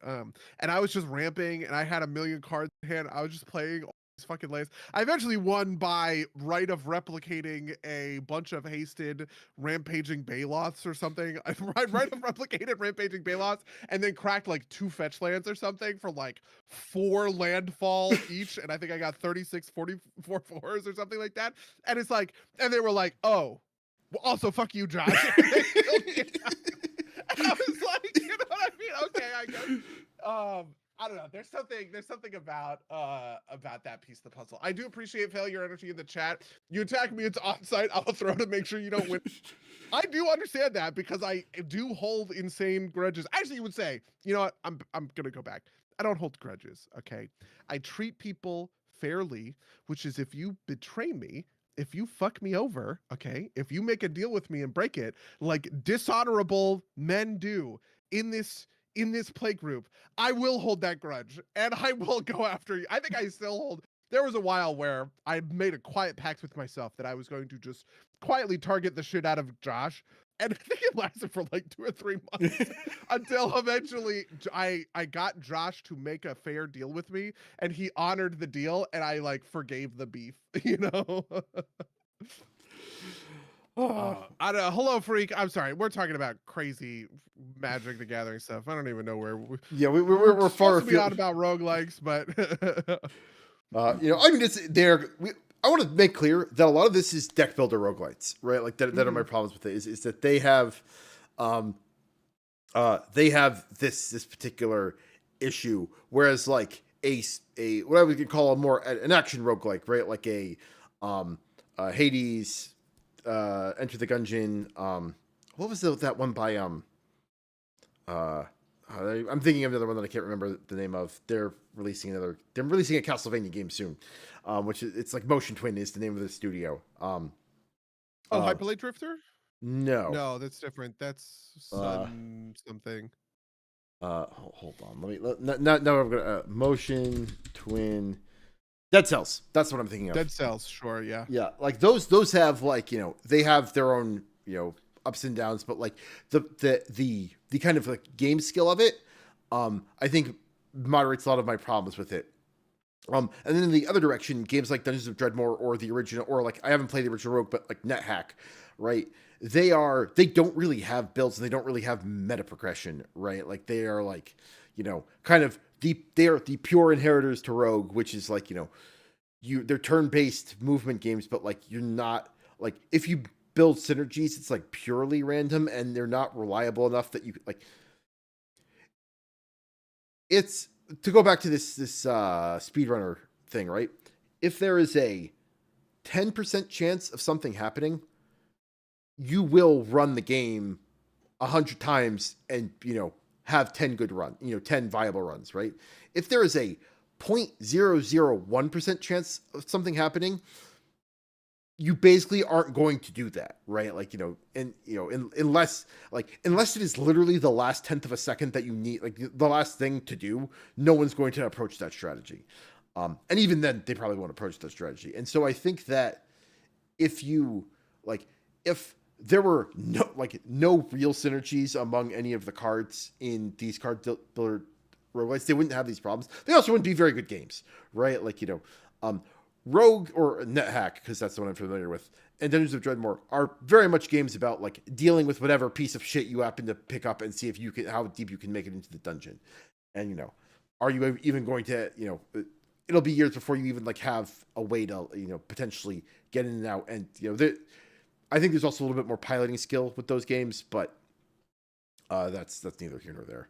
And I was just ramping, and I had a million cards in hand. I was just playing all these fucking lanes. I eventually won by right of replicating a bunch of hasted rampaging Baloths or something. I right of replicated rampaging Baloths, and then cracked like 2 fetch lands or something for like 4 landfall each. And I think I got 36, 44 fours or something like that. And it's like, and they were like, oh, well, also fuck you, Josh. And I was like, you know what I mean? Okay, I guess. I don't know. There's something about that piece of the puzzle. I do appreciate failure energy in the chat. You attack me, it's on site. I'll throw to make sure you don't win. I do understand that because I do hold insane grudges. Actually, you would say, you know what? I'm gonna go back. I don't hold grudges. Okay, I treat people fairly, which is if you betray me, if you fuck me over, okay, if you make a deal with me and break it, like dishonorable men do in this play group, I will hold that grudge and I will go after you. I think I still hold. There was a while where I made a quiet pact with myself that I was going to just quietly target the shit out of Josh. And I think it lasted for like 2 or 3 months until eventually I got Josh to make a fair deal with me, and he honored the deal, and I like forgave the beef, you know? I don't know. Hello, freak. I'm sorry. We're talking about crazy Magic the Gathering stuff. I don't even know where. We're far afield. On about roguelikes, but I mean, it's there. I want to make clear that a lot of this is deck builder roguelites, right? Like that are my problems with it is that they have this particular issue. Whereas like a what I would call an action roguelike, right? Like a Hades, Enter the Gungeon. What was that one by I'm thinking of another one that I can't remember the name of. They're releasing a Castlevania game soon, which it's like Motion Twin is the name of the studio. Hyperlight Drifter? No. No, that's different. That's Sun something. Hold on. Now I'm gonna Motion Twin. Dead Cells. That's what I'm thinking of. Dead Cells, sure, yeah. Yeah, like those have like, they have their own, ups and downs, but like the kind of like game skill of it, I think moderates a lot of my problems with it. And then in the other direction, games like Dungeons of Dreadmore or the original, or like I haven't played the original Rogue, but like NetHack, right? They don't really have builds and they don't really have meta progression, right? Like they are like, kind of they are the pure inheritors to Rogue, which is like, they're turn-based movement games, but like you're not like, if you build synergies, it's like purely random and they're not reliable enough that you like. It's to go back to this speedrunner thing, right? If there is a 10% chance of something happening, you will run the game 100 times and have 10 good runs, 10 viable runs, right? If there is a 0.001% chance of something happening, you basically aren't going to do that, right? Like, unless it is literally the last 10th of a second that you need, like the last thing to do, no one's going to approach that strategy. And even then they probably won't approach that strategy. And so I think that if there were no real synergies among any of the cards in these card builder roguelites, they wouldn't have these problems. They also wouldn't be very good games, right? Like, Rogue or NetHack, because that's the one I'm familiar with, and Dungeons of Dreadmore are very much games about like dealing with whatever piece of shit you happen to pick up and see if you can, how deep you can make it into the dungeon. And are you even going to, it'll be years before you even like have a way to, potentially get in and out. And I think there's also a little bit more piloting skill with those games, but that's neither here nor there.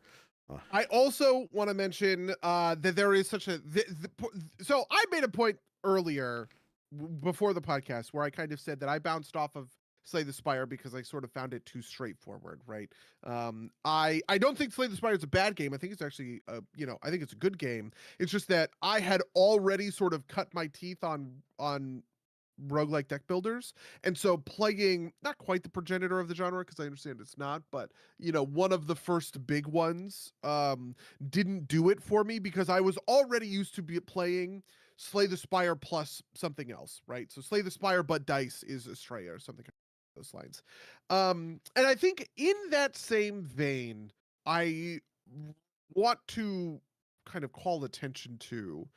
I also want to mention that there is such a so I made a point earlier before the podcast where I kind of said that I bounced off of Slay the Spire because I sort of found it too straightforward, right? I don't think Slay the Spire is a bad game. I think it's actually I think it's a good game. It's just that I had already sort of cut my teeth on roguelike deck builders, and so playing not quite the progenitor of the genre, because I understand it's not, but one of the first big ones didn't do it for me because I was already used to be playing Slay the Spire plus something else, right? So Slay the Spire but dice is Astrea or something along those lines. And I think in that same vein, I want to kind of call attention to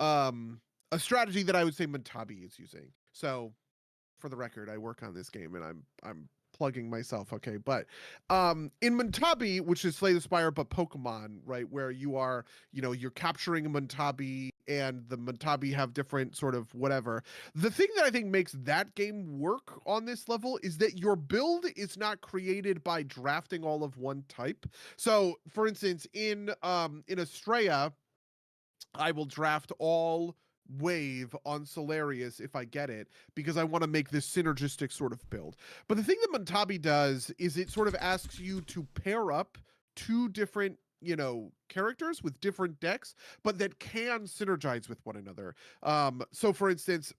a strategy that I would say Mentabi is using. So, for the record, I work on this game and I'm plugging myself, okay? But in Mentabi, which is Slay the Spire but Pokemon, right, where you are, you're capturing a Mentabi and the Mentabi have different sort of whatever. The thing that I think makes that game work on this level is that your build is not created by drafting all of one type. So, for instance, in Astrea, I will draft all wave on Solarius if I get it, because I want to make this synergistic sort of build. But the thing that Mentabi does is it sort of asks you to pair up two different characters with different decks, but that can synergize with one another. So for instance,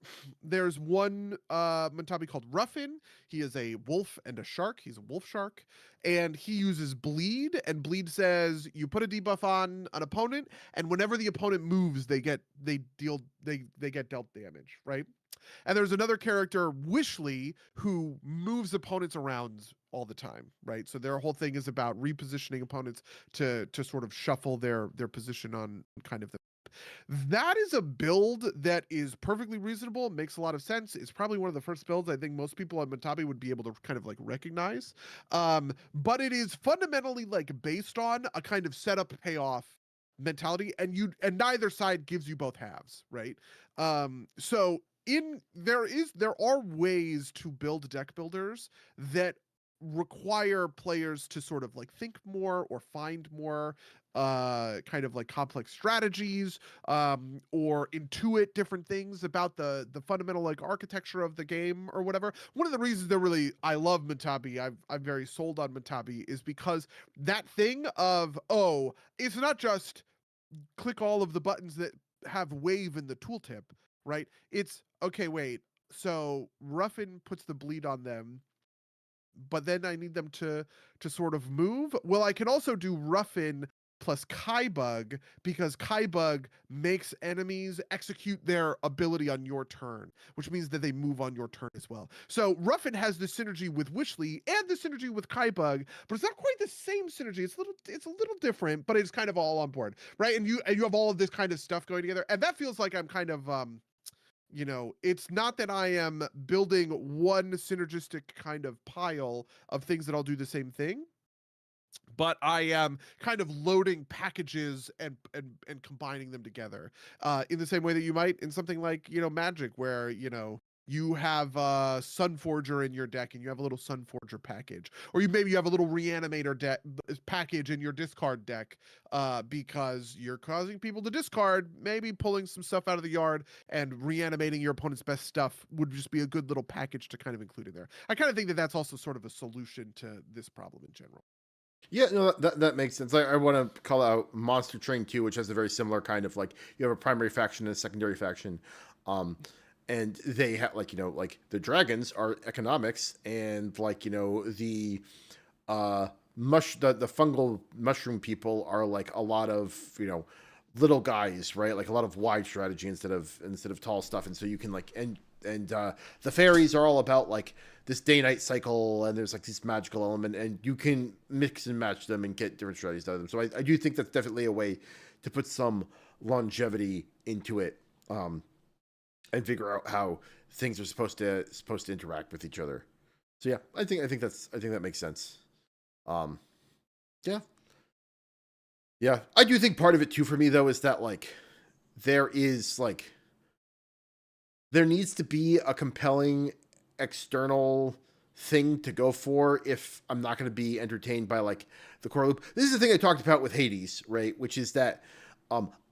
there's one Mentabi called Ruffin. He is a wolf and a shark. He's a wolf shark, and he uses bleed, and bleed says you put a debuff on an opponent, and whenever the opponent moves, they get dealt damage, right? And there's another character, Wishley, who moves opponents around all the time, right? So their whole thing is about repositioning opponents to sort of shuffle their position on kind of the. That is a build that is perfectly reasonable, makes a lot of sense. It's probably one of the first builds I think most people on Mentabi would be able to kind of like recognize. But it is fundamentally like based on a kind of setup payoff mentality, and neither side gives you both halves, right? So there are ways to build deck builders that require players to sort of like think more or find more kind of like complex strategies, or intuit different things about the fundamental like architecture of the game or whatever. One of the reasons I love Matabi, I'm very sold on Matabi, is because that thing of, oh, it's not just click all of the buttons that have wave in the tooltip, right? It's okay, wait. So Ruffin puts the bleed on them, but then I need them to sort of move. Well, I can also do Ruffin plus Kaibug, because Kaibug makes enemies execute their ability on your turn, which means that they move on your turn as well. So Ruffin has the synergy with Wishly and the synergy with Kaibug, but it's not quite the same synergy. It's a little different, but it's kind of all on board, right? And you have all of this kind of stuff going together, and that feels like I'm kind of it's not that I am building one synergistic kind of pile of things that all do the same thing, but I am kind of loading packages and combining them together, in the same way that you might in something like Magic, where you have Sunforger in your deck and you have a little Sunforger package, or maybe you have a little Reanimator package in your discard deck, because you're causing people to discard, maybe pulling some stuff out of the yard and reanimating your opponent's best stuff would just be a good little package to kind of include in there. I kind of think that that's also sort of a solution to this problem in general. Yeah, no, that makes sense. I want to call out Monster Train 2, which has a very similar kind of like you have a primary faction and a secondary faction. And they have like the dragons are economics, and the the fungal mushroom people are like a lot of little guys, right? Like a lot of wide strategy instead of tall stuff. And so you can the fairies are all about like this day-night cycle, and there's like this magical element, and you can mix and match them and get different strategies out of them. So I do think that's definitely a way to put some longevity into it, and figure out how things are supposed to interact with each other. So yeah, I think that makes sense. Um, yeah, yeah, I do think part of it too for me though is that there is there needs to be a compelling external thing to go for if I'm not going to be entertained by the core loop. This is the thing I talked about with Hades, right? Which is that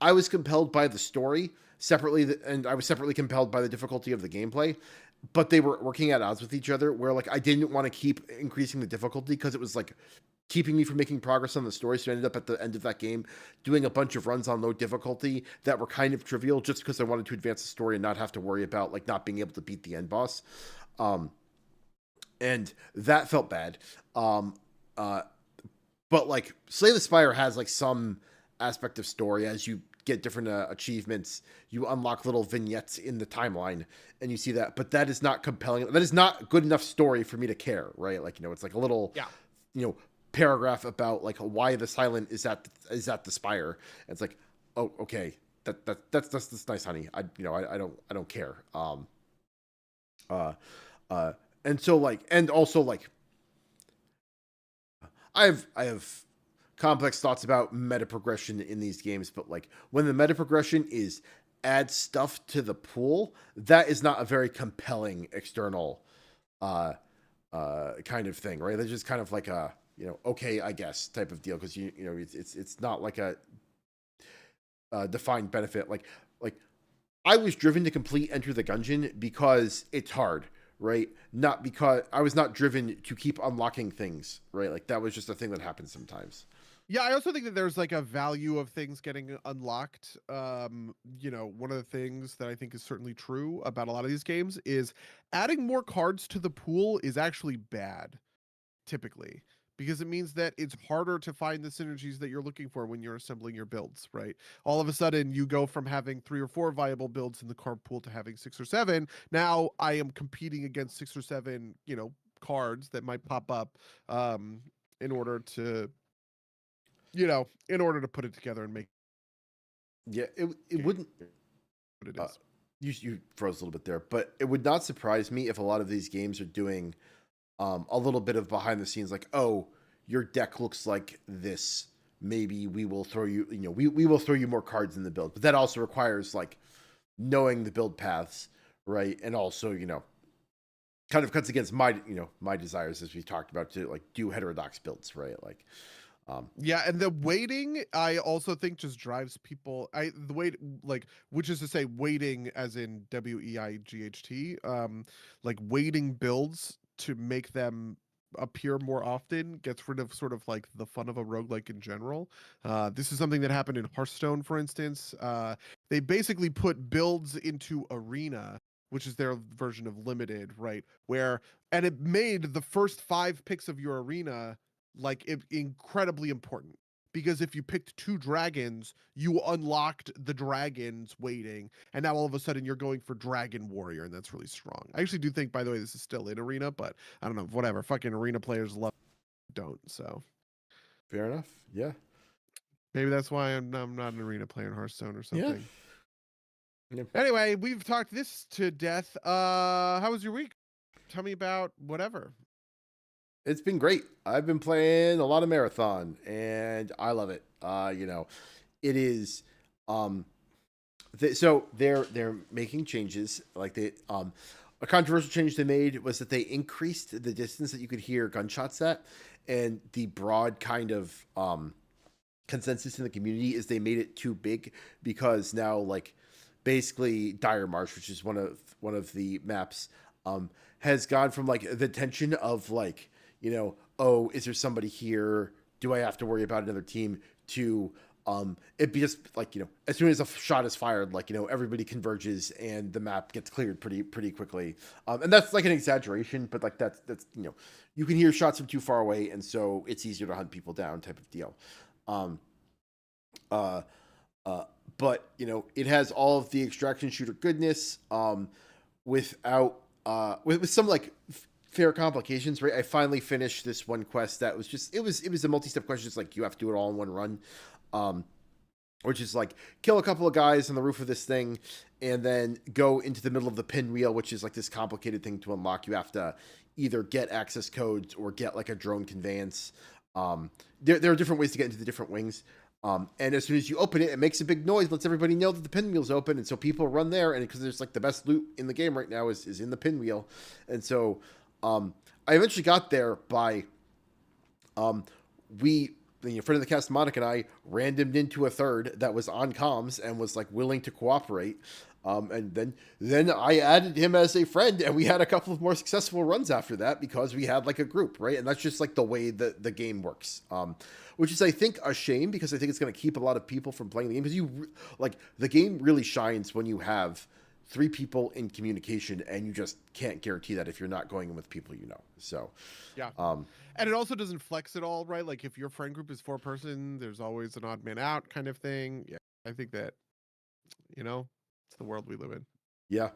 I was compelled by the story separately, and I was separately compelled by the difficulty of the gameplay, but they were working at odds with each other, where I didn't want to keep increasing the difficulty because it was keeping me from making progress on the story. So I ended up at the end of that game doing a bunch of runs on low difficulty that were kind of trivial just because I wanted to advance the story and not have to worry about not being able to beat the end boss. And that felt bad. But Slay the Spire has some aspect of story. As you get different achievements, you unlock little vignettes in the timeline, and you see that. But that is not compelling. That is not good enough story for me to care, right? It's like a little, paragraph about why the silent is at the spire. And it's like, oh, okay, that's nice, honey. I don't care. And so and also I have complex thoughts about meta progression in these games, but when the meta progression is add stuff to the pool, that is not a very compelling external kind of thing, right? That's just kind of like a okay, I guess type of deal, because it's not like a defined benefit. Like I was driven to complete Enter the Gungeon because it's hard, right? Not because I was not driven to keep unlocking things, right? That was just a thing that happens sometimes. Yeah, I also think that there's a value of things getting unlocked. One of the things that I think is certainly true about a lot of these games is adding more cards to the pool is actually bad, typically, because it means that it's harder to find the synergies that you're looking for when you're assembling your builds, right? All of a sudden, you go from having 3 or 4 viable builds in the card pool to having 6 or 7. Now I am competing against 6 or 7, cards that might pop up, in order to put it together and make Yeah, it wouldn't. what it is. You froze a little bit there, but it would not surprise me if a lot of these games are doing a little bit of behind the scenes, oh, your deck looks like this. Maybe we will throw you, we will throw you more cards in the build, but that also requires knowing the build paths, right? And also, kind of cuts against my desires, as we talked about, to do heterodox builds, right? Yeah, and the waiting, I also think just drives people. The wait, like, which is to say, waiting as in WEIGHT, like waiting builds to make them appear more often gets rid of sort of like the fun of a roguelike in general. This is something that happened in Hearthstone, for instance. They basically put builds into Arena, which is their version of Limited, right? And it made the first 5 picks of your arena like incredibly important, because if you picked 2 dragons, you unlocked the dragons waiting, and now all of a sudden you're going for dragon warrior, and that's really strong. I actually do think, by the way, this is still in arena, but I don't know, whatever. Fucking arena players love don't, so Fair enough. Yeah. maybe that's why I'm not an arena player in Hearthstone or Yeah. something. Yeah. Anyway, we've talked this to death. How was your week? Tell me about whatever. It's been great. I've been playing a lot of Marathon, and I love it. It is. So they're making changes. Like a controversial change they made was that they increased the distance that you could hear gunshots at, and the broad kind of consensus in the community is they made it too big, because now, like, basically Dire Marsh, which is one of the maps, has gone from like the tension of like, oh, is there somebody here? Do I have to worry about another team? To it be just like, as soon as a shot is fired, like, everybody converges and the map gets cleared pretty quickly. And that's like an exaggeration, but like that's you can hear shots from too far away, and so it's easier to hunt people down, type of deal. Um, uh, but it has all of the extraction shooter goodness, without with some like fair complications, right? I finally finished this one quest that was just it was a multi-step question. It's like you have to do it all in one run, which is like kill a couple of guys on the roof of this thing and then go into the middle of the pinwheel, which is like this complicated thing to unlock. You have to either get access codes or get like a drone conveyance. There are different ways to get into the different wings. And as soon as you open it, it makes a big noise, lets everybody know that the pinwheel's open, and so people run there. And because there's like the best loot in the game right now is in the pinwheel, and so I eventually got there by we, friend of the cast, Monica, and I randomed into a third that was on comms and was like willing to cooperate. And then I added him as a friend, and we had a couple of more successful runs after that because we had like a group, right? And that's just like the way that the game works. Which is, I think, a shame, because I think it's going to keep a lot of people from playing the game, because the game really shines when you have 3 people in communication, and you just can't guarantee that if you're not going in with people So yeah. And it also doesn't flex at all, right? Like if your friend group is 4-person, there's always an odd man out kind of thing. Yeah, I think that it's the world we live in. Yeah.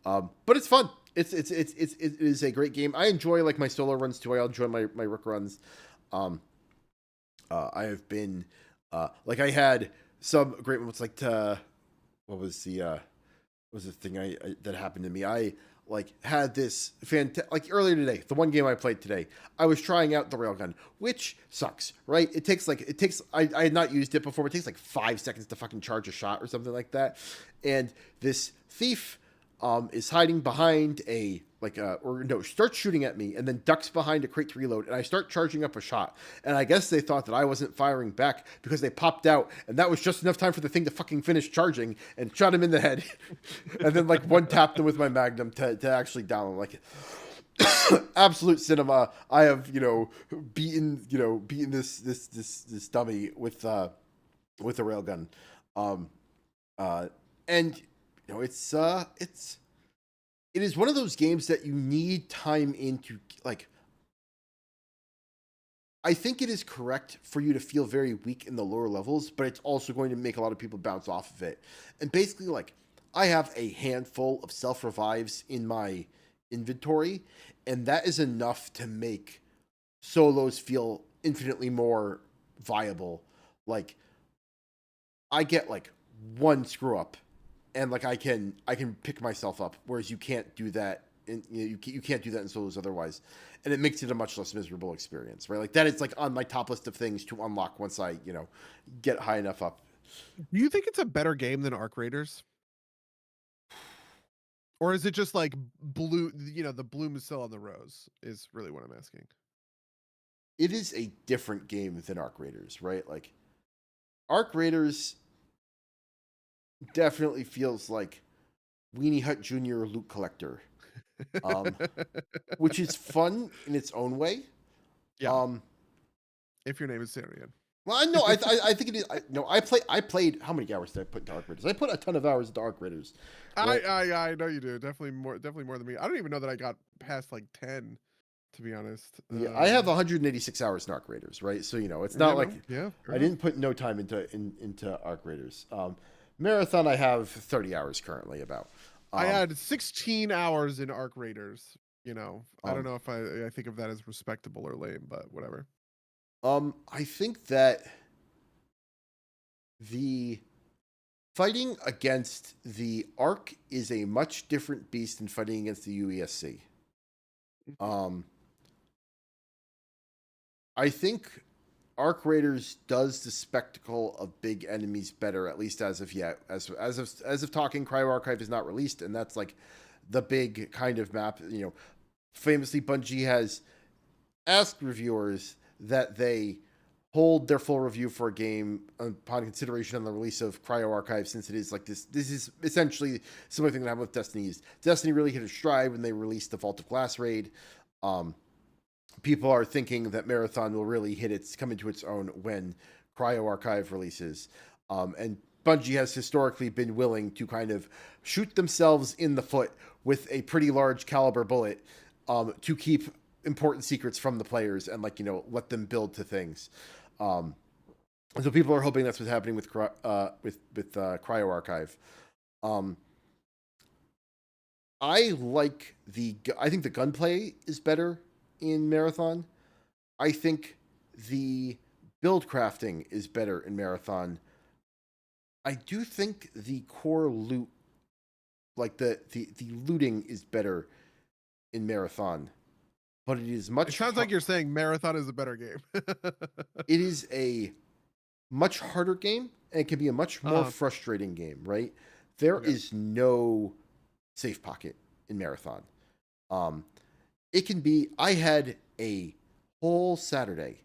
But it's fun. It is a great game. I enjoy like my solo runs too. I enjoy my rook runs. I have been like I had some great moments, like what was the thing that happened to me? I like had this like earlier today, the one game I played today, I was trying out the railgun, which sucks, right? I had not used it before, but it takes like 5 seconds to fucking charge a shot or something like that. And this thief is hiding behind starts shooting at me and then ducks behind a crate to reload, and I start charging up a shot. And I guess they thought that I wasn't firing back because they popped out, and that was just enough time for the thing to fucking finish charging, and shot him in the head. And then like one tapped him with my magnum to actually down him. Like absolute cinema. I have beaten this dummy with a railgun. And it is one of those games that you need time into. Like, I think it is correct for you to feel very weak in the lower levels, but it's also going to make a lot of people bounce off of it. And basically, like, I have a handful of self revives in my inventory, and that is enough to make solos feel infinitely more viable. Like, I get like one screw up, and like I can pick myself up, whereas you can't do that you can't do that in solos otherwise, and it makes it a much less miserable experience, right? Like that is like on my top list of things to unlock once I get high enough up. Do you think it's a better game than Arc Raiders? Or is it just like blue, the bloom is still on the rose is really what I'm asking. it is a different game than Arc Raiders, right? Like Arc Raiders definitely feels like Weenie Hut Jr. loot collector, um, which is fun in its own way. Yeah, Um, if your name is Syrian. well, I know. I think it is. No, I played. How many hours did I put into Arc Raiders? I put a ton of hours into Arc Raiders. Right? I know you do. Definitely more than me. I don't even know that I got past like 10, to be honest. Yeah, I have 186 hours in Arc Raiders. Right. So it's Yeah, not no, like yeah, I didn't put no time into Arc Raiders. Marathon, I have 30 hours currently. About. I had 16 hours in Arc Raiders. I don't Um, know if I think of that as respectable or lame, but whatever. I think that the fighting against the Arc is a much different beast than fighting against the UESC. Um, I think Arc Raiders does the spectacle of big enemies better, at least as of yet. As of talking, Cryo Archive is not released, and that's like the big kind of map. Famously, Bungie has asked reviewers that they hold their full review for a game upon consideration on the release of Cryo Archive, since it is like this is essentially similar thing that happened with Destiny. Destiny really hit a stride when they released the Vault of Glass raid. People are thinking that Marathon will really come into its own when Cryo Archive releases. And Bungie has historically been willing to kind of shoot themselves in the foot with a pretty large caliber bullet to keep important secrets from the players and let them build to things. So people are hoping that's what's happening with Cryo Archive. I think the gunplay is better in Marathon. I think the build crafting is better in Marathon. I do think the core loot, like the looting, is better in Marathon, but it is much. It sounds like you're saying Marathon is a better game. It is a much harder game, and it can be a much more frustrating game. Right? There is no safe pocket in Marathon. It can be. I had a whole Saturday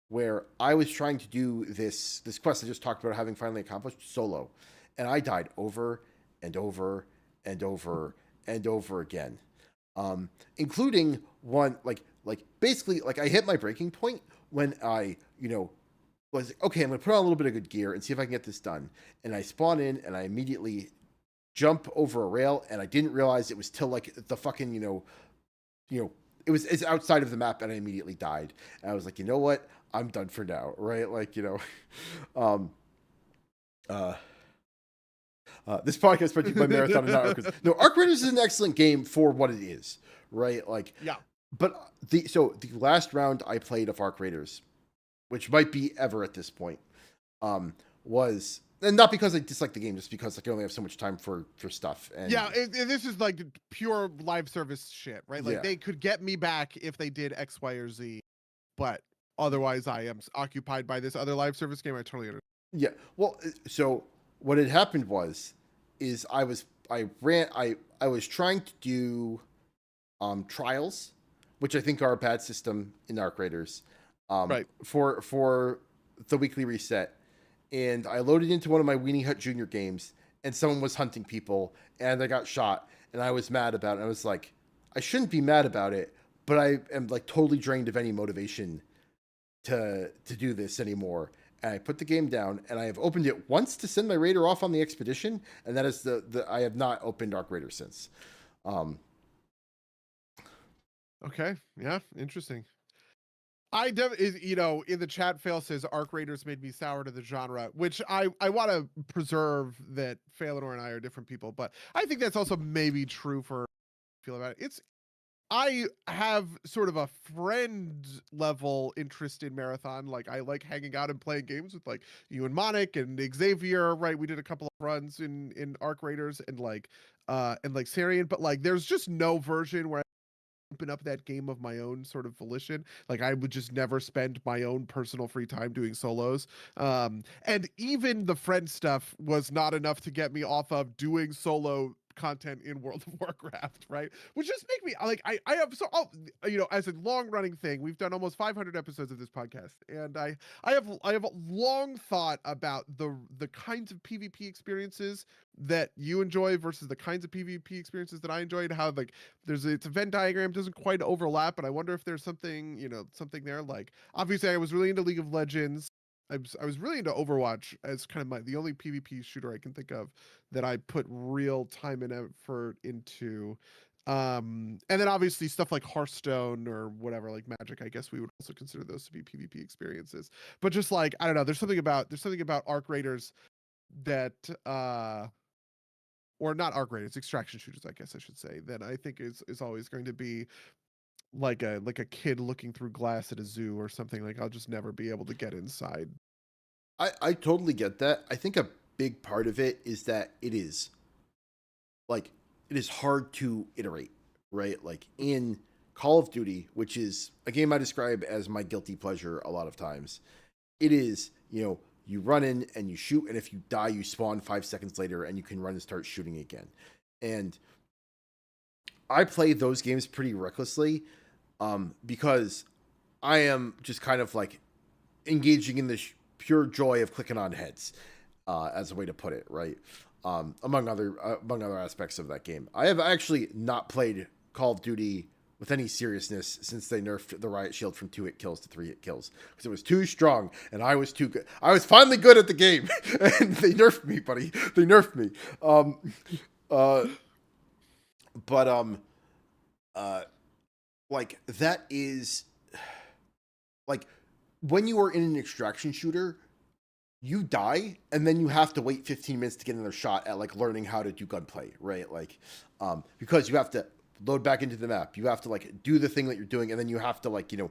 where I was trying to do this quest I just talked about having finally accomplished solo, and I died over and over and over and over again, including one basically I hit my breaking point when I was like, okay, I'm gonna put on a little bit of good gear and see if I can get this done, and I spawn in and I immediately jump over a rail, and I didn't realize it was till the fucking it's outside of the map, and I immediately died. And I was like, you know what? I'm done for now, right? This podcast is brought to you by Marathon and not Arc Raiders. No, Arc Raiders is an excellent game for what it is, right? Yeah. But the last round I played of Arc Raiders, which might be ever at this point, was. And not because I dislike the game, just because I only have so much time for stuff. And this is like pure live service shit, right? Like they could get me back if they did X, Y, or Z, but otherwise I am occupied by this other live service game. I totally understand. Yeah. Well, so what had happened is I was trying to do trials, which I think are a bad system in Arc Raiders, right, for the weekly reset. And I loaded into one of my Weenie Hut Jr. games, and someone was hunting people, and I got shot, and I was mad about it. I was like, I shouldn't be mad about it, but I am totally drained of any motivation to do this anymore. And I put the game down, and I have opened it once to send my raider off on the expedition, and that is I have not opened Arc Raider since. Okay, yeah, interesting. In the chat, Fail says Arc Raiders made me sour to the genre, which I want to preserve that Phalanor and I are different people, but I think that's also maybe true for feel about it. I have sort of a friend level interest in Marathon. Like I like hanging out and playing games with you and Monic and Xavier, right? We did a couple of runs in Arc Raiders and Sarian, but there's just no version where open up that game of my own sort of volition. I would just never spend my own personal free time doing solos. And even the friend stuff was not enough to get me off of doing solo content in World of Warcraft, right? Which just make me like I have so you know, as a long running thing, we've done almost 500 episodes of this podcast, and I have long thought about the kinds of PvP experiences that you enjoy versus the kinds of PvP experiences that I enjoyed. How like it's a Venn diagram doesn't quite overlap, but I wonder if there's something, you know, something there. Like obviously, I was really into League of Legends. I was really into Overwatch as kind of the only PvP shooter I can think of that I put real time and effort into. And then obviously stuff like Hearthstone or whatever, like Magic, I guess we would also consider those to be PvP experiences. But just like, I don't know, there's something about Arc Raiders that or not Arc Raiders, extraction shooters, I guess I should say, that I think is always going to be like a kid looking through glass at a zoo or something. Like I'll just never be able to get inside. I totally get that. I think a big part of it is that it is hard to iterate, right? Like in Call of Duty, which is a game I describe as my guilty pleasure a lot of times, it is, you know, you run in and you shoot, and if you die, you spawn 5 seconds later and you can run and start shooting again. And I play those games pretty recklessly because I am just kind of like engaging in the pure joy of clicking on heads, as a way to put it, right? Among other aspects of that game. I have actually not played Call of Duty with any seriousness since they nerfed the riot shield from 2-hit kills to 3-hit kills, because it was too strong and I was too good. I was finally good at the game, and they nerfed me, buddy. They nerfed me. Like that is like when you are in an extraction shooter, you die and then you have to wait 15 minutes to get another shot at like learning how to do gunplay, right? Like, because you have to load back into the map, you have to like do the thing that you're doing, and then you have to like, you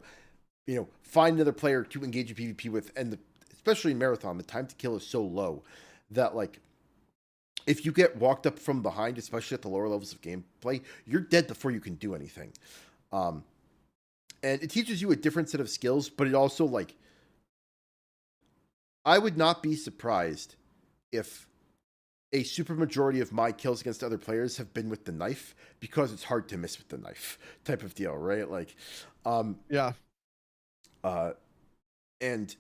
know, find another player to engage in PvP with. And especially in Marathon, the time to kill is so low that like, if you get walked up from behind, especially at the lower levels of gameplay, you're dead before you can do anything. And it teaches you a different set of skills, but it also like, I would not be surprised if a super majority of my kills against other players have been with the knife, because it's hard to miss with the knife type of deal, right? Like, yeah. And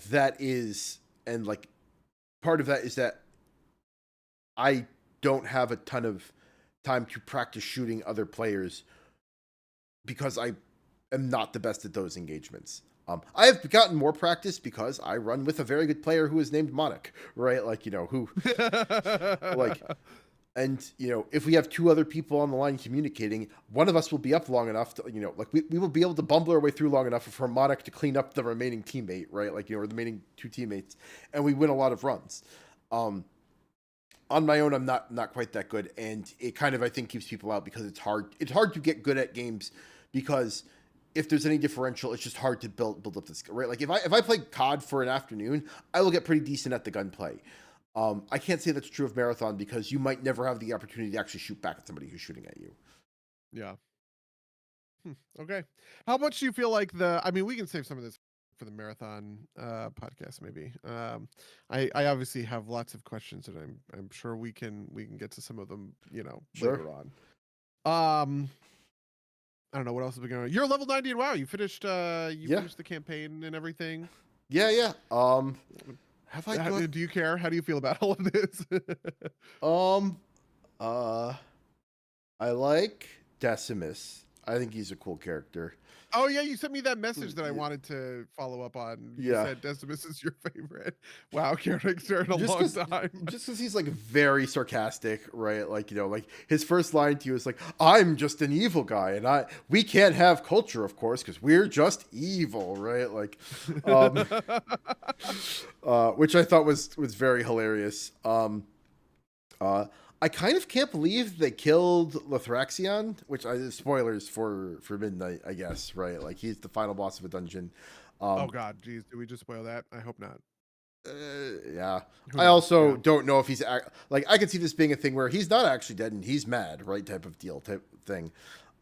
that is, and like, part of that is that I don't have a ton of time to practice shooting other players because I am not the best at those engagements. I have gotten more practice because I run with a very good player who is named Monarch, right? Like, you know, who, like, and, you know, if we have 2 other people on the line communicating, one of us will be up long enough to, you know, like, we will be able to bumble our way through long enough for Monarch to clean up the remaining teammate, right? Like, you know, or the remaining 2 teammates, and we win a lot of runs. On my own, I'm not quite that good, and it kind of, I think, keeps people out because it's hard to get good at games, because if there's any differential, it's just hard to build up the skill, right? Like if I play COD for an afternoon, I will get pretty decent at the gunplay. I can't say that's true of Marathon, because you might never have the opportunity to actually shoot back at somebody who's shooting at you. Yeah. Okay. How much do you feel like I mean, we can save some of this for the Marathon podcast maybe. I obviously have lots of questions, and I'm sure we can get to some of them, you know, Sure. later on. I don't know what else is going on. You're level 90 and WoW. You finished finished the campaign and everything. Yeah. Do you care? How do you feel about all of this? I like Decimus. I think he's a cool character. Oh yeah, you sent me that message that I wanted to follow up on. You said Decimus is your favorite WoW character in a long time. Just because he's like very sarcastic, right? Like, you know, like his first line to you is like, "I'm just an evil guy, and we can't have culture, of course, because we're just evil," right? Like, which I thought was very hilarious. I kind of can't believe they killed Lithraxion, which spoilers for Midnight, I guess, right? Like, he's the final boss of a dungeon. Oh God, geez, did we just spoil that? I hope not. Yeah. I also don't know if he's like, I could see this being a thing where he's not actually dead and he's mad, right? Type thing.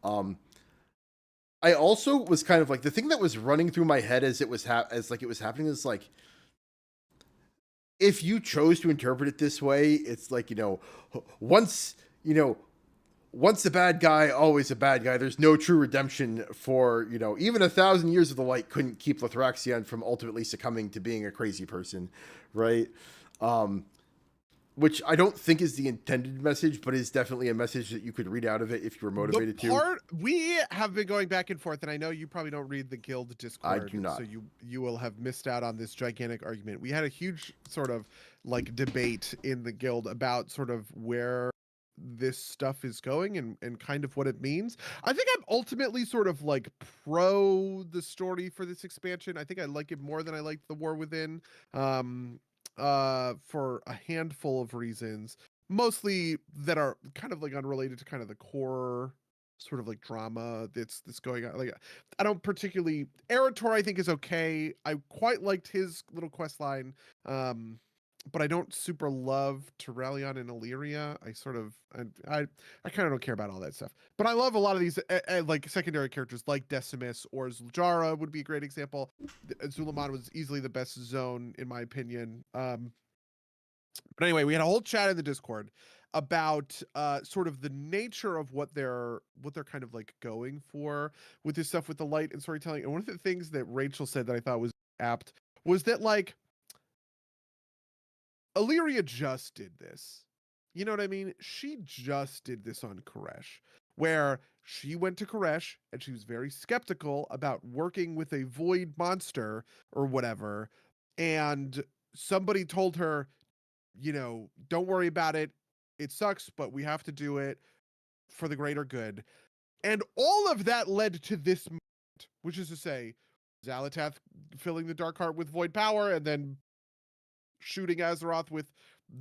I also was kind of like, the thing that was running through my head as it was happening is like, if you chose to interpret it this way, it's like, you know, once you know, once a bad guy, always a bad guy. There's no true redemption for, even 1,000 years of the light couldn't keep Lithraxion from ultimately succumbing to being a crazy person, right? Which I don't think is the intended message, but is definitely a message that you could read out of it if you were motivated to. We have been going back and forth, and I know you probably don't read the guild Discord, I do not. so you will have missed out on this gigantic argument. We had a huge sort of like debate in the guild about sort of where this stuff is going and kind of what it means. I think I'm ultimately sort of like pro the story for this expansion. I think I like it more than I like the War Within. For a handful of reasons, mostly that are kind of like unrelated to kind of the core sort of like drama that's going on. Like, I don't particularly Erator I think is okay. I quite liked his little quest line. But I don't super love Terralion and Illyria. I sort of I kind of don't care about all that stuff. But I love a lot of these like secondary characters like Decimus or Zuljara would be a great example. Zulaman was easily the best zone in my opinion. But anyway, we had a whole chat in the Discord about sort of the nature of what they're kind of like going for with this stuff with the light and storytelling. And one of the things that Rachel said that I thought was apt was that like Illyria just did this. You know what I mean? She just did this on Koresh, where she went to Koresh and she was very skeptical about working with a void monster or whatever. And somebody told her, don't worry about it. It sucks, but we have to do it for the greater good. And all of that led to this moment, which is to say, Xalatath filling the Dark Heart with void power and then shooting Azeroth with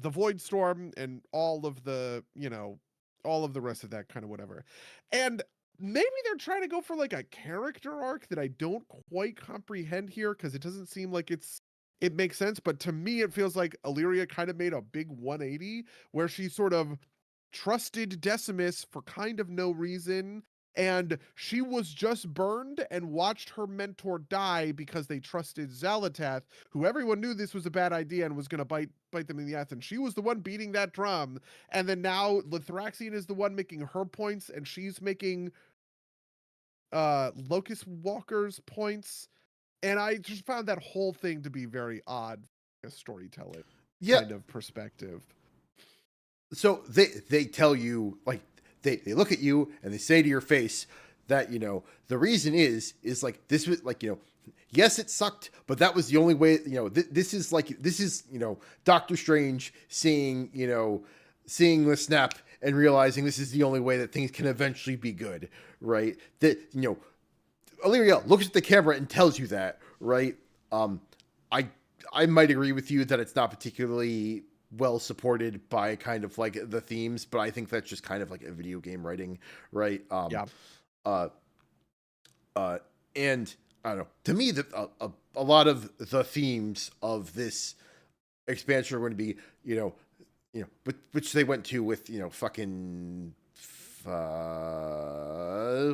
the Void Storm and all of the rest of that kind of whatever. And maybe they're trying to go for like a character arc that I don't quite comprehend here because it doesn't seem like it makes sense. But to me, it feels like Illyria kind of made a big 180 where she sort of trusted Decimus for kind of no reason. And she was just burned and watched her mentor die because they trusted Xalatath, who everyone knew this was a bad idea and was going to bite them in the ass. And she was the one beating that drum. And then now Lithraxion is the one making her points, and she's making Locust Walker's points. And I just found that whole thing to be very odd, a storytelling kind of perspective. So they tell you, like, they look at you and they say to your face that, the reason is like, this was like, yes, it sucked, but that was the only way, this is Doctor Strange seeing the snap and realizing this is the only way that things can eventually be good, right? That, Illyria looks at the camera and tells you that, right? I might agree with you that it's not particularly well supported by kind of like the themes, but I think that's just kind of like a video game writing, right? And I don't know. To me, that a lot of the themes of this expansion are going to be, which they went to with fucking.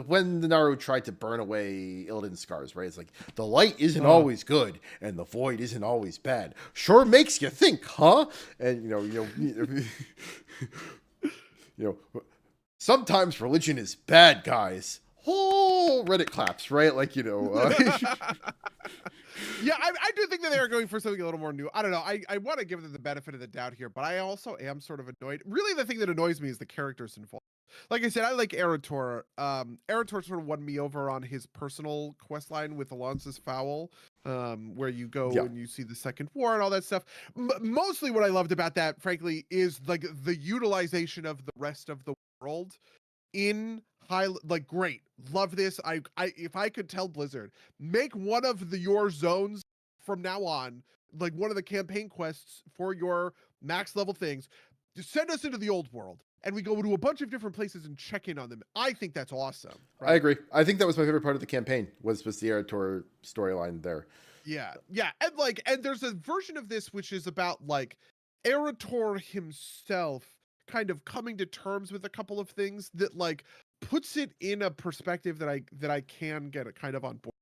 When the Naru tried to burn away Illidan's scars, right? It's like the light isn't always good and the void isn't always bad. Sure makes you think, huh? And sometimes religion is bad, guys. Whole Reddit claps, right? Like Yeah, I do think that they are going for something a little more new. I don't know. I want to give them the benefit of the doubt here, but I also am sort of annoyed. Really, the thing that annoys me is the characters involved. Like I said, I like Erator. Erator sort of won me over on his personal quest line with Alonce's Foul, where you go and you see the Second War and all that stuff. Mostly what I loved about that, frankly, is like the utilization of the rest of the world in like great. Love this. I if I could tell Blizzard, make one of your zones from now on, like one of the campaign quests for your max level things, just send us into the old world and we go to a bunch of different places and check in on them. I think that's awesome. Right? I agree. I think that was my favorite part of the campaign was the Erator storyline there. Yeah. And there's a version of this which is about like Erator himself kind of coming to terms with a couple of things that like puts it in a perspective that I can get it kind of on board.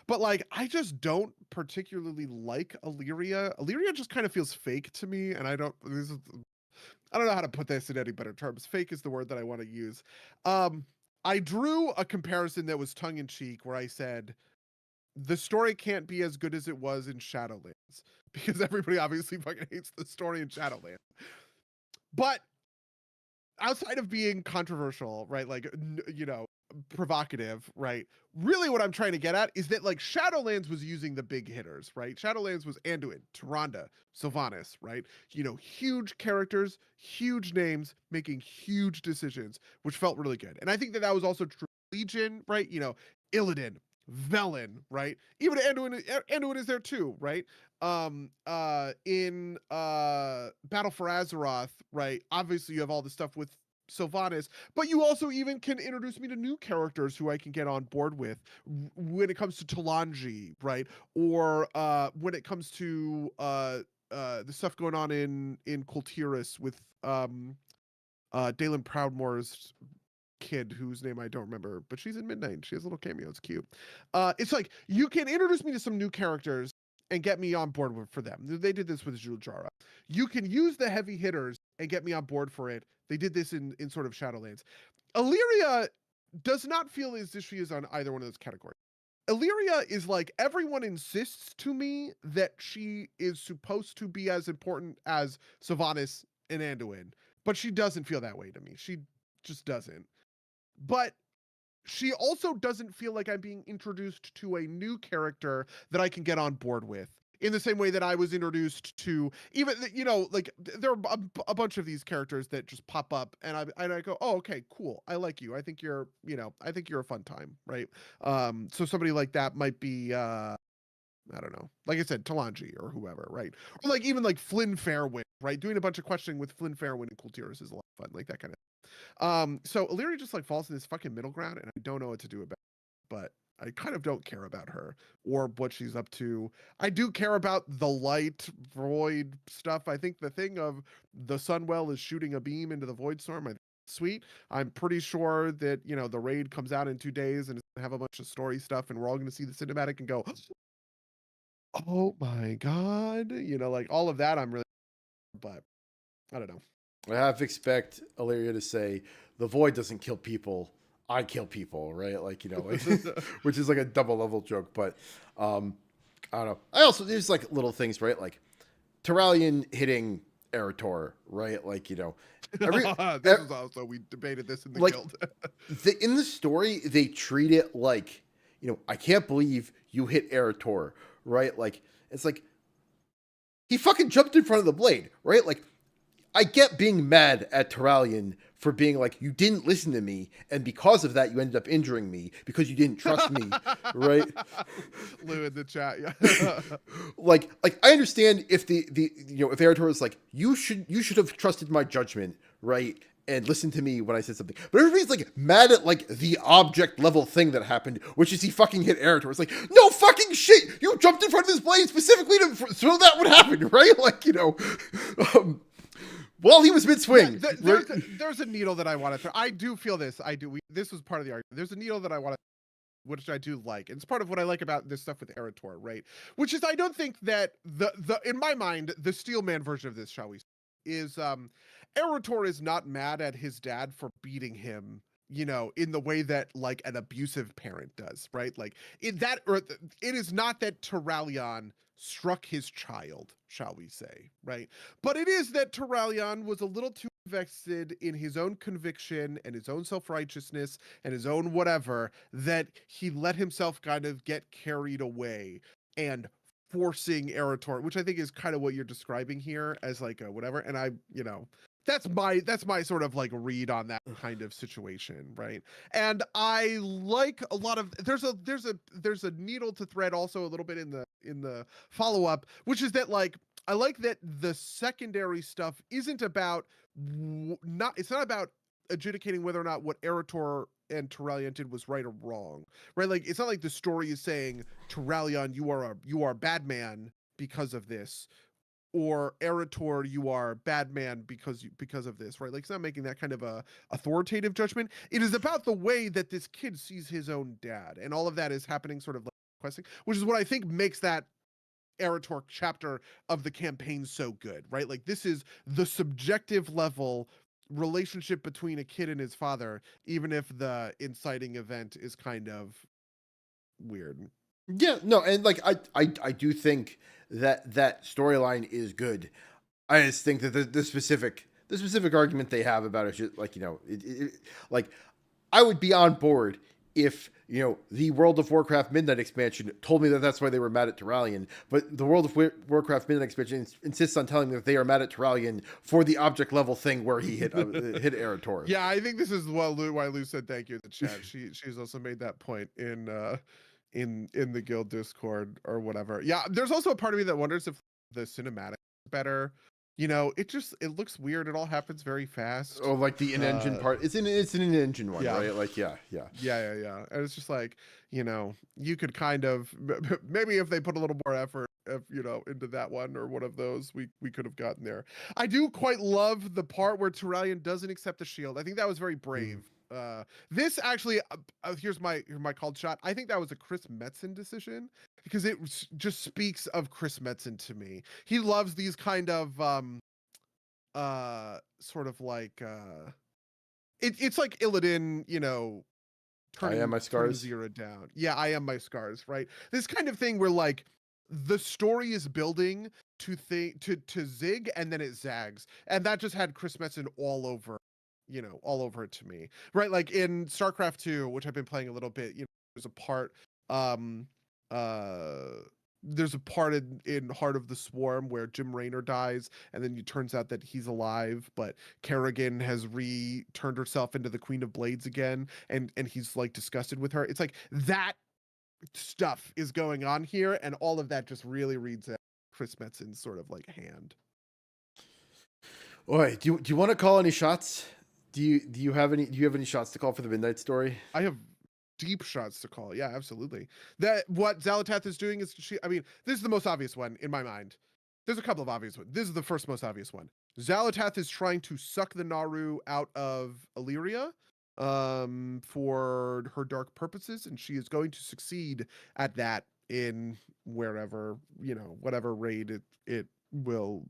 But like I just don't particularly like Illyria. Illyria just kind of feels fake to me, and I don't know how to put this in any better terms. Fake is the word that I want to use. I drew a comparison that was tongue in cheek where I said the story can't be as good as it was in Shadowlands because everybody obviously fucking hates the story in Shadowlands. But outside of being controversial, right? Like, you know, provocative, right? Really what I'm trying to get at is that like Shadowlands was using the big hitters, right? Shadowlands was Anduin, Tyrande, Sylvanas, right? You know, huge characters, huge names, making huge decisions, which felt really good. And I think that that was also true of Legion, right? You know, Illidan, Velen, right? Even Anduin is there too, right? In Battle for Azeroth, right? Obviously you have all the stuff with Sylvanas, but you also even can introduce me to new characters who I can get on board with when it comes to Talanji, right? Or when it comes to the stuff going on in Kultiris with Dalen Proudmoore's kid whose name I don't remember, but she's in Midnight. She has a little cameo. It's cute. It's like you can introduce me to some new characters and get me on board for them. They did this with Juljara. You can use the heavy hitters and get me on board for it. They did this in sort of Shadowlands. Illyria does not feel as if she is on either one of those categories. Illyria is like everyone insists to me that she is supposed to be as important as Sylvanas and Anduin, but she doesn't feel that way to me. She just doesn't. But she also doesn't feel like I'm being introduced to a new character that I can get on board with. In the same way that I was introduced to even, you know, like there are a bunch of these characters that just pop up and I go, oh, okay, cool. I like you. I think you're, you know, I think you're a fun time. Right. So somebody like that might be, I don't know, like I said, Talanji or whoever. Right. Or like even like Flynn Fairwind, right. Doing a bunch of questioning with Flynn Fairwind and Kultiris is a lot of fun. Like that kind of. So Illyria just like falls in this fucking middle ground and I don't know what to do about it, but I kind of don't care about her or what she's up to. I do care about the light void stuff. I think the thing of the Sunwell is shooting a beam into the void storm, I think it's sweet. I'm pretty sure that, you know, the raid comes out in 2 days and it's gonna have a bunch of story stuff and we're all gonna see the cinematic and go, oh my god, you know, like all of that I'm really, but I don't know. I half expect Illyria to say, "The void doesn't kill people. I kill people," right? Like, you know, like, which is like a double level joke. But I don't know. I also there's like little things, right? Like Terralion hitting Eritor, right? Like, you know, This is also we debated this in the like, guild. in the story they treat it like, you know, I can't believe you hit Eritor, right? Like it's like he fucking jumped in front of the blade, right? Like I get being mad at Terralion for being like, you didn't listen to me, and because of that, you ended up injuring me because you didn't trust me, right? Lou in the chat, yeah. like I understand if the you know if Eritor is like, you should have trusted my judgment, right? And listen to me when I said something. But everybody's like mad at like the object level thing that happened, which is he fucking hit Eritor. It's like, no fucking shit! You jumped in front of this blade specifically so that would happen, right? Like, you know. Well, he was mid-swing. Yeah, there's a needle that I want to throw. I do feel this. I do. This was part of the argument. There's a needle that I want to, which I do like. And it's part of what I like about this stuff with Eritor, right? Which is I don't think that the in my mind, the Steelman version of this, shall we say, is Eritor is not mad at his dad for beating him, you know, in the way that like an abusive parent does, right? Like in that, or it is not that Terralion struck his child, shall we say, right? But it is that Terralion was a little too invested in his own conviction and his own self-righteousness and his own whatever that he let himself kind of get carried away and forcing Eritor, which I think is kind of what you're describing here as like a whatever. And I, you know, that's my sort of like read on that kind of situation, right? And I like a lot of there's a needle to thread also a little bit in the follow-up, which is that like I like that the secondary stuff isn't about it's not about adjudicating whether or not what Eritor and Terralion did was right or wrong, right? Like it's not like the story is saying Terralion, you are a bad man because of this, or Eritor, you are bad man because of this, right? Like it's not making that kind of a authoritative judgment. It is about the way that this kid sees his own dad, and all of that is happening sort of like questing, which is what I think makes that Erator chapter of the campaign so good, right? Like this is the subjective level relationship between a kid and his father, even if the inciting event is kind of weird. Yeah, no, and like I do think that that storyline is good. I just think that the specific argument they have about it, like like I would be on board if the World of Warcraft Midnight expansion told me that that's why they were mad at Terralion, but the World of Warcraft Midnight expansion insists on telling me that they are mad at Terralion for the object level thing where he hit hit Erator. Yeah, I think this is why Lou said thank you in the chat. She's also made that point in the guild Discord or whatever. Yeah, there's also a part of me that wonders if the cinematic is better. It looks weird. It all happens very fast. Oh, like the in-engine part. It's an in-engine one, Yeah. right? Like, yeah. Yeah. And it's just like, you could kind of maybe if they put a little more effort into that one or one of those, we could have gotten there. I do quite love the part where Turalian doesn't accept the shield. I think that was very brave. This actually, here's my called shot. I think that was a Chris Metzen decision because it just speaks of Chris Metzen to me. He loves these kind of sort of like it's like Illidan, I am my turning scars. Zira down. Yeah, I am my scars, right? This kind of thing where like the story is building to zig and then it zags. And that just had Chris Metzen all over it to me. Right? Like in StarCraft 2, which I've been playing a little bit, there's a part um uh there's a part in Heart of the Swarm where Jim Raynor dies, and then it turns out that he's alive, but Kerrigan has turned herself into the Queen of Blades again, and he's like disgusted with her. It's like that stuff is going on here, and all of that just really reads at Chris Metzen's sort of like hand. Boy, do you want to call any shots? Do you have any shots to call for the Midnight story? I have deep shots to call. Yeah, absolutely. That what Xal'atath is doing is this is the most obvious one in my mind. There's a couple of obvious ones. This is the first most obvious one. Xal'atath is trying to suck the Naru out of Illyria for her dark purposes, and she is going to succeed at that in wherever, whatever raid it will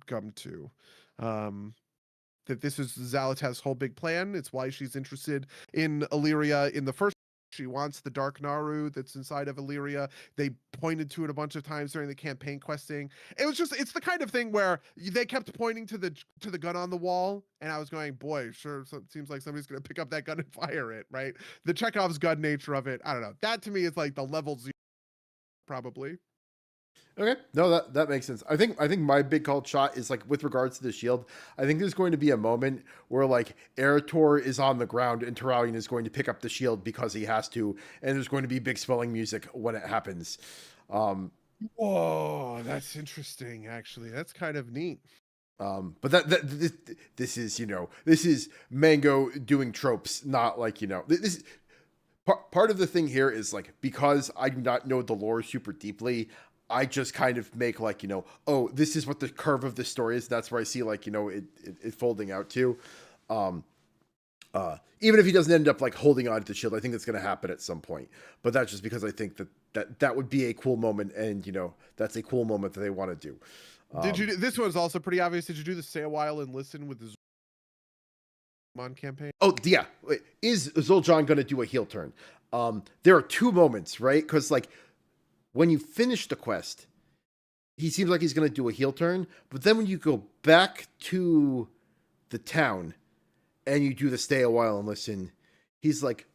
come to. That this is Xal'atath's whole big plan. It's why she's interested in Illyria in the first. She wants the Dark Naru that's inside of Illyria. They pointed to it a bunch of times during the campaign questing. It's the kind of thing where they kept pointing to the gun on the wall, and I was going, boy, sure, so it seems like somebody's gonna pick up that gun and fire it, right? The Chekhov's gun nature of it, I don't know. That to me is like the level 0, probably. Okay, no, that makes sense. I think my big called shot is like with regards to the shield. I think there's going to be a moment where like Erator is on the ground and Terralion is going to pick up the shield because he has to, and there's going to be big swelling music when it happens. Whoa, that's interesting. Actually, that's kind of neat. But this is Mango doing tropes, not like this. Part of the thing here is like because I do not know the lore super deeply. I just kind of make like, oh, this is what the curve of the story is. That's where I see like, it folding out to. Even if he doesn't end up like holding on to the shield, I think it's going to happen at some point. But that's just because I think that would be a cool moment, and that's a cool moment that they want to do. This one's also pretty obvious. Did you do the stay a while and listen with the Zul'Aman campaign? Oh yeah, is Zul'Jan going to do a heel turn? There are two moments, right? Because like, when you finish the quest, he seems like he's going to do a heel turn. But then when you go back to the town and you do the stay a while and listen, he's like,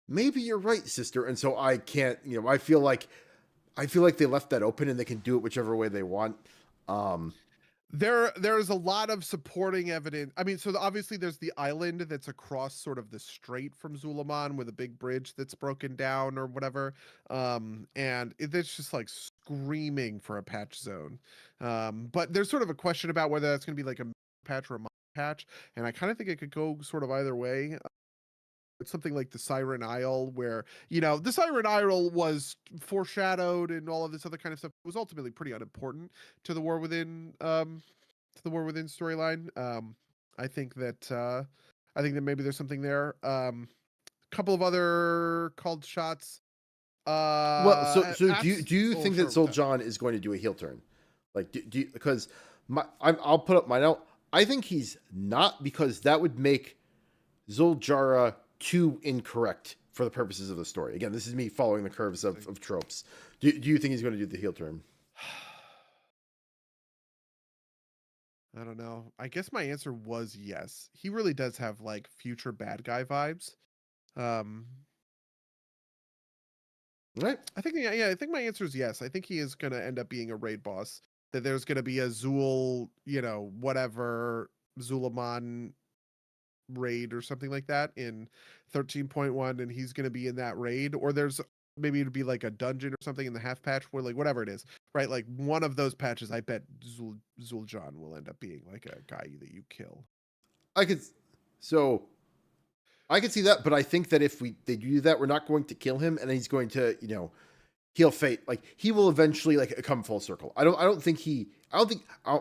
maybe you're right, sister. And so I can't, I feel like they left that open and they can do it whichever way they want. There's a lot of supporting evidence. I mean, so obviously there's the island that's across sort of the strait from Zul'Aman with a big bridge that's broken down or whatever. And it's just like screaming for a patch zone. But there's sort of a question about whether that's going to be like a patch or a mod patch. And I kind of think it could go sort of either way. It's something like the Siren Isle, where the Siren Isle was foreshadowed and all of this other kind of stuff. It was ultimately pretty unimportant to the War Within storyline. I think that maybe there's something there. A couple of other called shots. Well, so do you Oh, think that sure. What's that? Zoljan is going to do a heel turn? Like, because I'll put up my note. I think he's not, because that would make Zoljara too incorrect for the purposes of the story. Again, this is me following the curves of tropes. Do you think he's going to do the heel turn? I don't know. I guess my answer was yes. He really does have like future bad guy vibes. Um, Right. I think yeah, I think my answer is yes. I think he is going to end up being a raid boss. That there's going to be a Zul, whatever Zulaman raid or something like that in 13.1, and he's going to be in that raid, or there's maybe it'd be like a dungeon or something in the half patch where like whatever it is, right? Like one of those patches, I bet Zul'Jan will end up being like a guy that you kill. I could, so I could see that, but I think that if they do that, we're not going to kill him, and he's going to, he'll fate. Like, he will eventually like come full circle. I don't think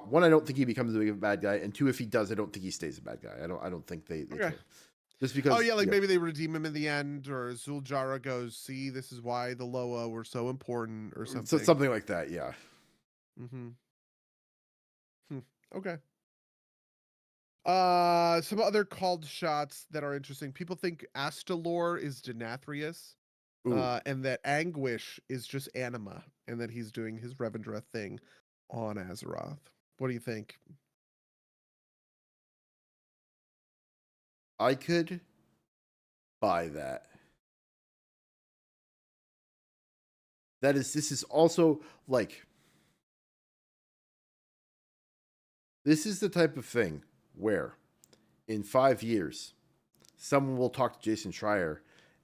one, I don't think he becomes a big bad guy, and two, if he does, I don't think he stays a bad guy. I don't think they Okay. kill. Just because. Oh yeah, like maybe they redeem him in the end, or Zuljara goes, "See, this is why the Loa were so important," or something. So something like that, yeah. Mm-hmm. Okay. Some other called shots that are interesting. People think Astalor is Denathrius, and that Anguish is just Anima, and that he's doing his Revendra thing on Azeroth. What do you think? I could buy that. This is also like, this is the type of thing where in 5 years, someone will talk to Jason Schreier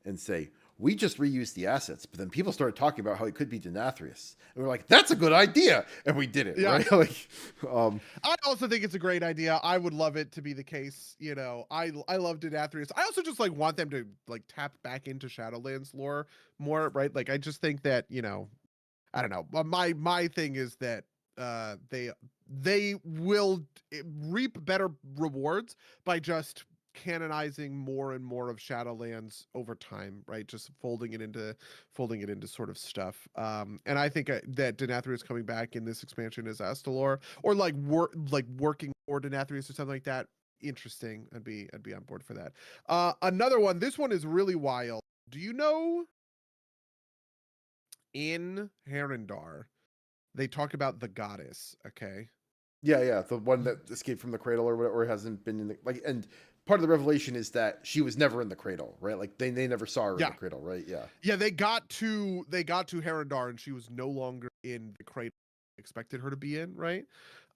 and say, we just reused the assets, but then people started talking about how it could be Denathrius. And we're like, that's a good idea. And we did it, right? Like, I also think it's a great idea. I would love it to be the case. I love Denathrius. I also just like want them to like tap back into Shadowlands lore more, right? Like I just think that, I don't know. My thing is that they will reap better rewards by just canonizing more and more of Shadowlands over time, right? Just folding it into sort of stuff. And I think that Denathrius coming back in this expansion as Astalor, or like working for Denathrius or something like that. Interesting. I'd be on board for that. Another one. This one is really wild. Do you know in Herondar they talk about the goddess? Okay. yeah, the one that escaped from the cradle or whatever, or hasn't been in the, like, and part of the revelation is that she was never in the cradle, right? Like they never saw her in the cradle, right? Yeah, they got to Herondar and she was no longer in the cradle expected her to be in, right?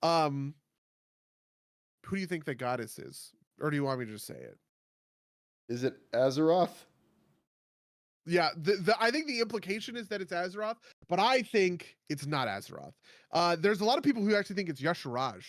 Who do you think the goddess is? Or do you want me to just say it? Is it Azeroth? Yeah, I think the implication is that it's Azeroth, but I think it's not Azeroth. There's a lot of people who actually think it's Yasharaj,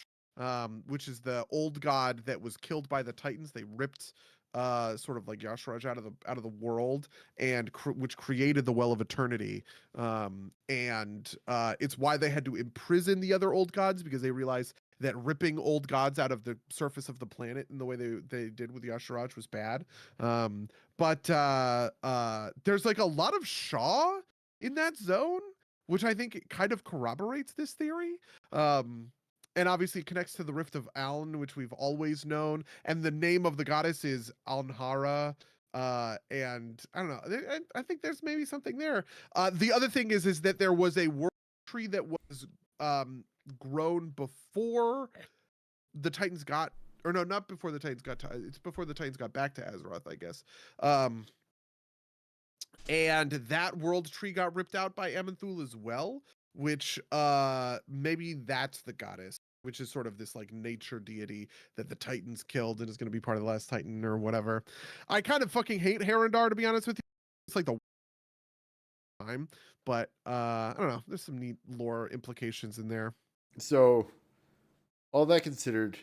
which is the old god that was killed by the Titans. They ripped sort of like Yasharaj out of the world, and which created the Well of Eternity. And it's why they had to imprison the other old gods, because they realized that ripping old gods out of the surface of the planet in the way they did with Yasharaj was bad. But there's like a lot of Shaw in that zone, which I think kind of corroborates this theory. And obviously it connects to the Rift of Aln, which we've always known. And the name of the goddess is Alnhara. And I don't know. I think there's maybe something there. The other thing is that there was a world tree that was grown before the Titans got, or no, not before the Titans got it's before the Titans got back to Azeroth, I guess. And that world tree got ripped out by Amenthul as well, which maybe that's the goddess, which is sort of this like nature deity that the Titans killed and is going to be part of the last Titan or whatever. I kind of fucking hate Herondar, to be honest with you. It's like the time, but I don't know. There's some neat lore implications in there. So, all that considered,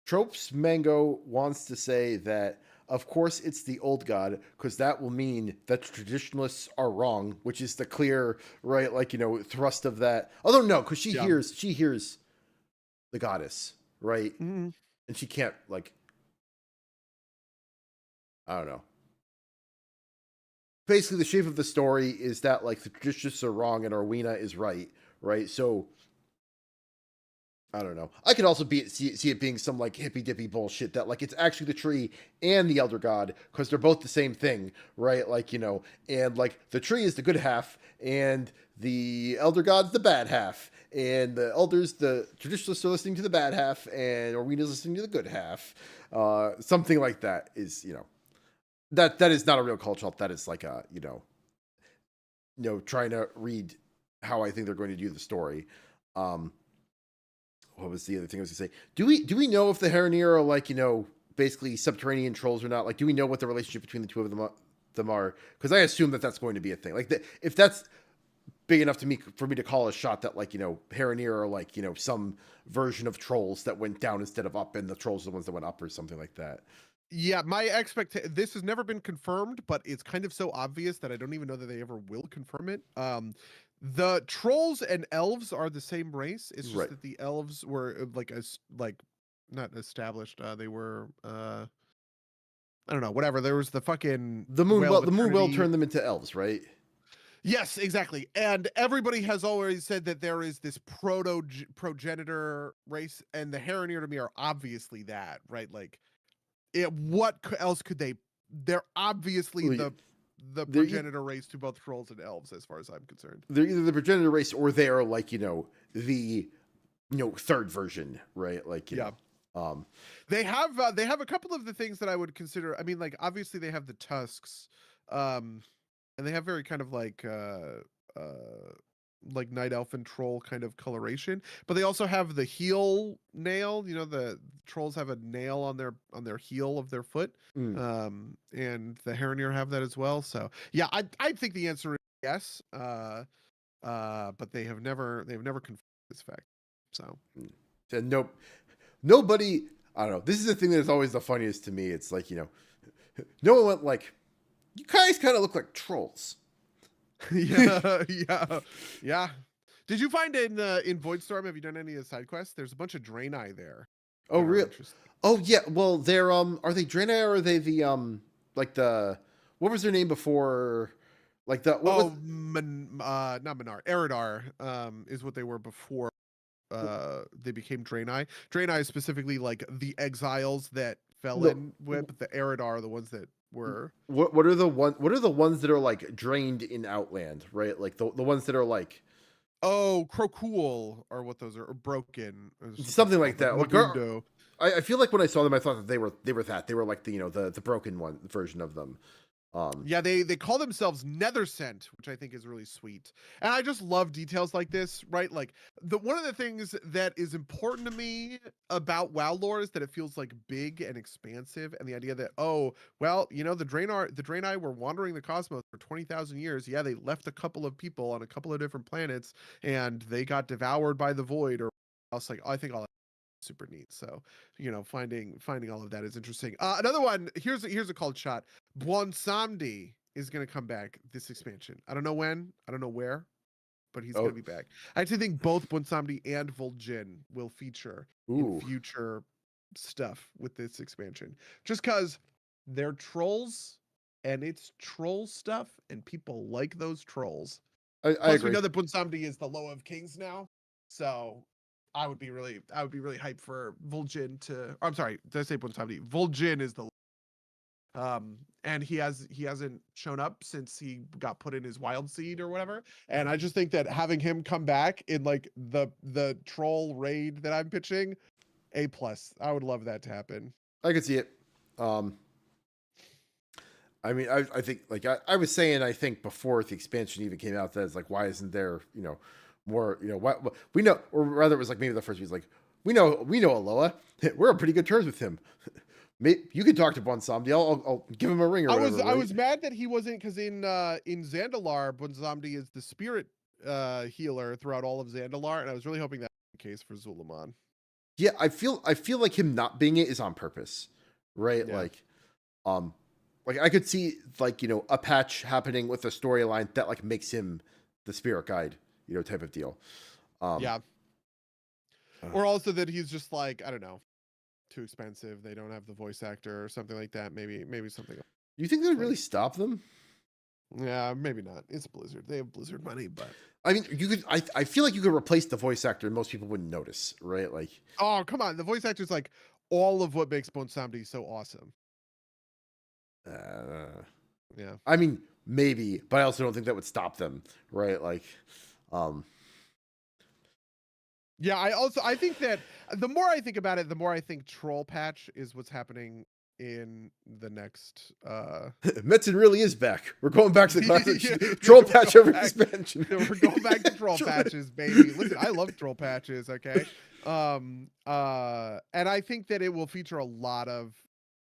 Tropes Mango wants to say that, of course, it's the old god, because that will mean that traditionalists are wrong, which is the clear, right, like, thrust of that. Although no, because she hears the goddess, right? Mm-hmm. And she can't, like, I don't know. basically the shape of the story is that like the traditions are wrong and Arwina is right, right? So I don't know. I could also see it being some like hippy dippy bullshit that like it's actually the tree and the elder god because they're both the same thing, right? Like and like the tree is the good half and the elder god's the bad half, and the traditionalists are listening to the bad half, and Arena's listening to the good half. Something like that is that is not a real culture. That is like a trying to read how I think they're going to do the story. What was the other thing I was gonna say? Do we know if the Heronir are like basically subterranean trolls or not? Like, do we know what the relationship between the two of them are? Because I assume that that's going to be a thing. Like, if that's big enough for me to call a shot that like Heronir are like some version of trolls that went down instead of up, and the trolls are the ones that went up or something like that. Yeah, my this has never been confirmed, but it's kind of so obvious that I don't even know that they ever will confirm it. The trolls and elves are the same race. It's just Right. that the elves were like not established. They were I don't know, whatever. There was the fucking The Moonwell turned them into elves, right? Yes, exactly. And everybody has always said that there is this progenitor race, and the Heronir to me are obviously that, right? Like, what else could they? They're obviously Well, the they're e- progenitor race to both trolls and elves, as far as I'm concerned. they're either the progenitor race or they are like the third version, right? Like Yeah. They have a couple of the things that I would consider. I mean, like obviously they have the tusks, and they have very kind of like night elf and troll kind of coloration, but they also have the heel nail. The trolls have a nail on their heel of their foot, mm. and the Heronir have that as well. So yeah, I think the answer is yes, but they've never confirmed this fact. So And nope, nobody. I don't know. This is the thing that is always the funniest to me. It's like no one went like, you guys kind of look like trolls. yeah. Did you find in Voidstorm? Have you done any of the side quests? There's a bunch of Draenei there. Oh, real? Oh, yeah. Well, they're are they Draenei or are they the like the what was their name before? Like the what was? Not Minar. Eridar is what they were before they became Draenei. Draenei is specifically like the exiles that fell No. in with, but the Eridar are the ones that were. What are the ones that are like drained in Outland, right? Like the ones that are like Oh, Crocool are what those are, or Broken, or something like that. Like, Lagundo. I feel like when I saw them, I thought that they were like the the broken one version of them. Yeah, they call themselves Nethersent, which I think is really sweet. And I just love details like this, right? Like one of the things that is important to me about WoW lore is that it feels like big and expansive, and the idea that the Draenei were wandering the cosmos for 20,000 years. Yeah, they left a couple of people on a couple of different planets, and they got devoured by the void or else. Like I think all super neat. So, finding all of that is interesting. Another one, here's a called shot. Bwonsamdi is going to come back this expansion. I don't know when, I don't know where, but he's going to be back. I actually think both Bwonsamdi and Vol'jin will feature in future stuff with this expansion. Just because they're trolls and it's troll stuff and people like those trolls. I Plus, agree. we know that Bwonsamdi is the Low of Kings now, so I would be really hyped for Vol'jin to. I'm sorry, did I say Bwonsamdi? Vol'jin is the and he hasn't shown up since he got put in his wild seed or whatever. And I just think that having him come back in like the troll raid that I'm pitching, A+. I would love that to happen. I could see it. I mean, I think like I was saying, I think before the expansion even came out, that it's like, why isn't there more what we know, or rather it was like maybe the first week, like we know Aloha, we're on pretty good terms with him. Maybe you could talk to Bwonsamdi. I'll give him a ring or whatever. I was mad that he wasn't, because in Zandalar, Bwonsamdi is the spirit healer throughout all of Zandalar, and I was really hoping that was the case for Zul'Aman. Yeah, I feel like him not being it is on purpose, right? Yeah. Like I could see like a patch happening with a storyline that like makes him the spirit guide, type of deal. Yeah. Or also that he's just like, I don't know, too expensive. They don't have the voice actor or something like that. Maybe something else. You think they would really stop them? Yeah, maybe not. It's Blizzard. They have Blizzard money, but I mean, you could. I feel like you could replace the voice actor, and most people wouldn't notice, right? Like, oh come on, the voice actor's like all of what makes Bone Samdi so awesome. Yeah. I mean, maybe, but I also don't think that would stop them, right? Like, um, Yeah, I think that the more I think about it, the more I think Troll Patch is what's happening in the next Metzen really is back. We're going back to the classic yeah, troll patch over expansion. we're going back to troll patches, baby. Listen, I love troll patches, okay? And I think that it will feature a lot of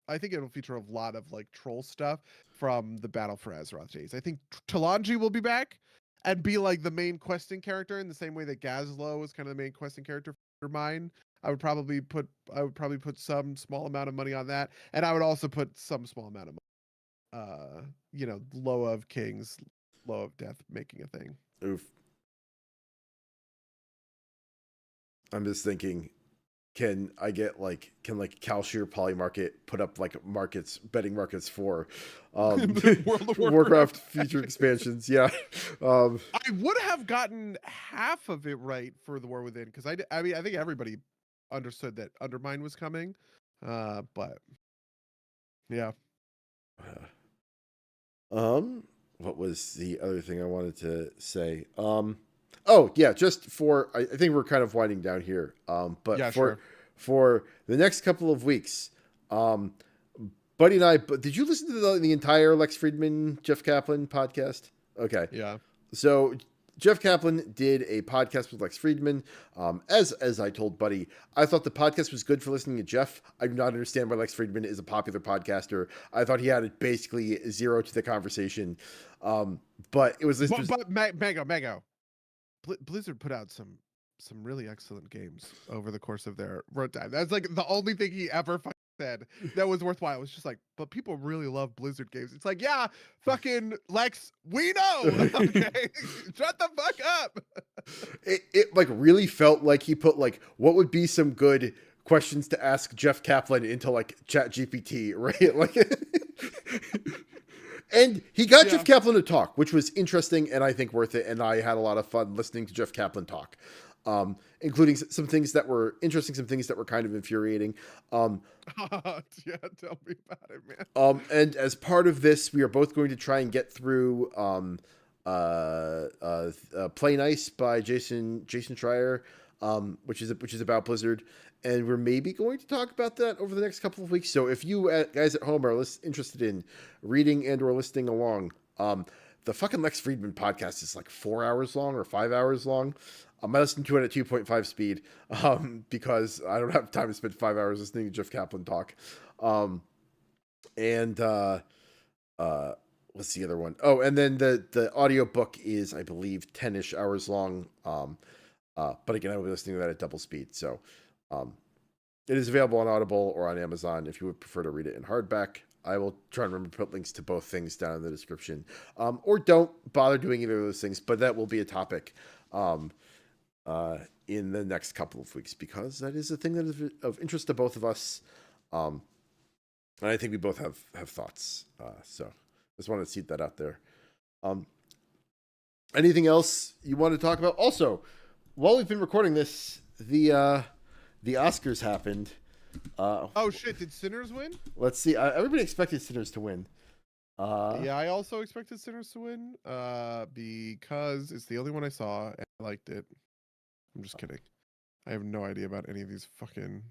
like troll stuff from the Battle for Azeroth days. I think Talanji will be back and be like the main questing character in the same way that Gazlo was kind of the main questing character for mine. I would probably put some small amount of money on that, and I would also put some small amount of Low of Kings, Low of Death making a thing. Oof. I'm just thinking, can Kalshir Poly Market put up like betting markets for World of Warcraft future expansions? Yeah. I would have gotten half of it right for the War Within, because I mean I think everybody understood that Undermine was coming, but yeah. What was the other thing I wanted to say? Oh yeah, just for I think we're kind of winding down here. But Yeah, for the next couple of weeks, Buddy and I. But did you listen to the entire Lex Friedman Jeff Kaplan podcast? Okay, yeah. So Jeff Kaplan did a podcast with Lex Friedman. As I told Buddy, I thought the podcast was good for listening to Jeff. I do not understand why Lex Friedman is a popular podcaster. I thought he added basically zero to the conversation. But it was this. But Mango. Blizzard put out some really excellent games over the course of their runtime. That's like the only thing he ever said that was worthwhile. It was just like, but people really love Blizzard games. It's like, yeah, fucking Lex, we know. Okay, shut the fuck up. It like really felt like he put like what would be some good questions to ask Jeff Kaplan into like Chat GPT, right? Like. And he got Jeff Kaplan to talk, which was interesting and I think worth it. And I had a lot of fun listening to Jeff Kaplan talk, including some things that were interesting, some things that were kind of infuriating. Yeah, tell me about it, man. And as part of this, we are both going to try and get through Play Nice by Jason Schreier, which is about Blizzard. And we're maybe going to talk about that over the next couple of weeks. So if you guys at home are interested in reading and or listening along, the fucking Lex Friedman podcast is like 4 hours long or 5 hours long. I listen to it at 2.5 speed because I don't have time to spend 5 hours listening to Jeff Kaplan talk. And what's the other one? Oh, and then the audiobook is, I believe, 10-ish hours long. But again, I will be listening to that at double speed. So it is available on Audible or on Amazon if you would prefer to read it in hardback. I will try and remember to put links to both things down in the description. Or don't bother doing either of those things, but that will be a topic in the next couple of weeks because that is a thing that is of interest to both of us. And I think we both have thoughts. So just wanted to seed that out there. Anything else you want to talk about? Also, while we've been recording this, the Oscars happened. Oh shit! Did Sinners win? Let's see. Everybody expected Sinners to win. Yeah, I also expected Sinners to win. Because it's the only one I saw and I liked it. I'm just kidding. I have no idea about any of these fucking.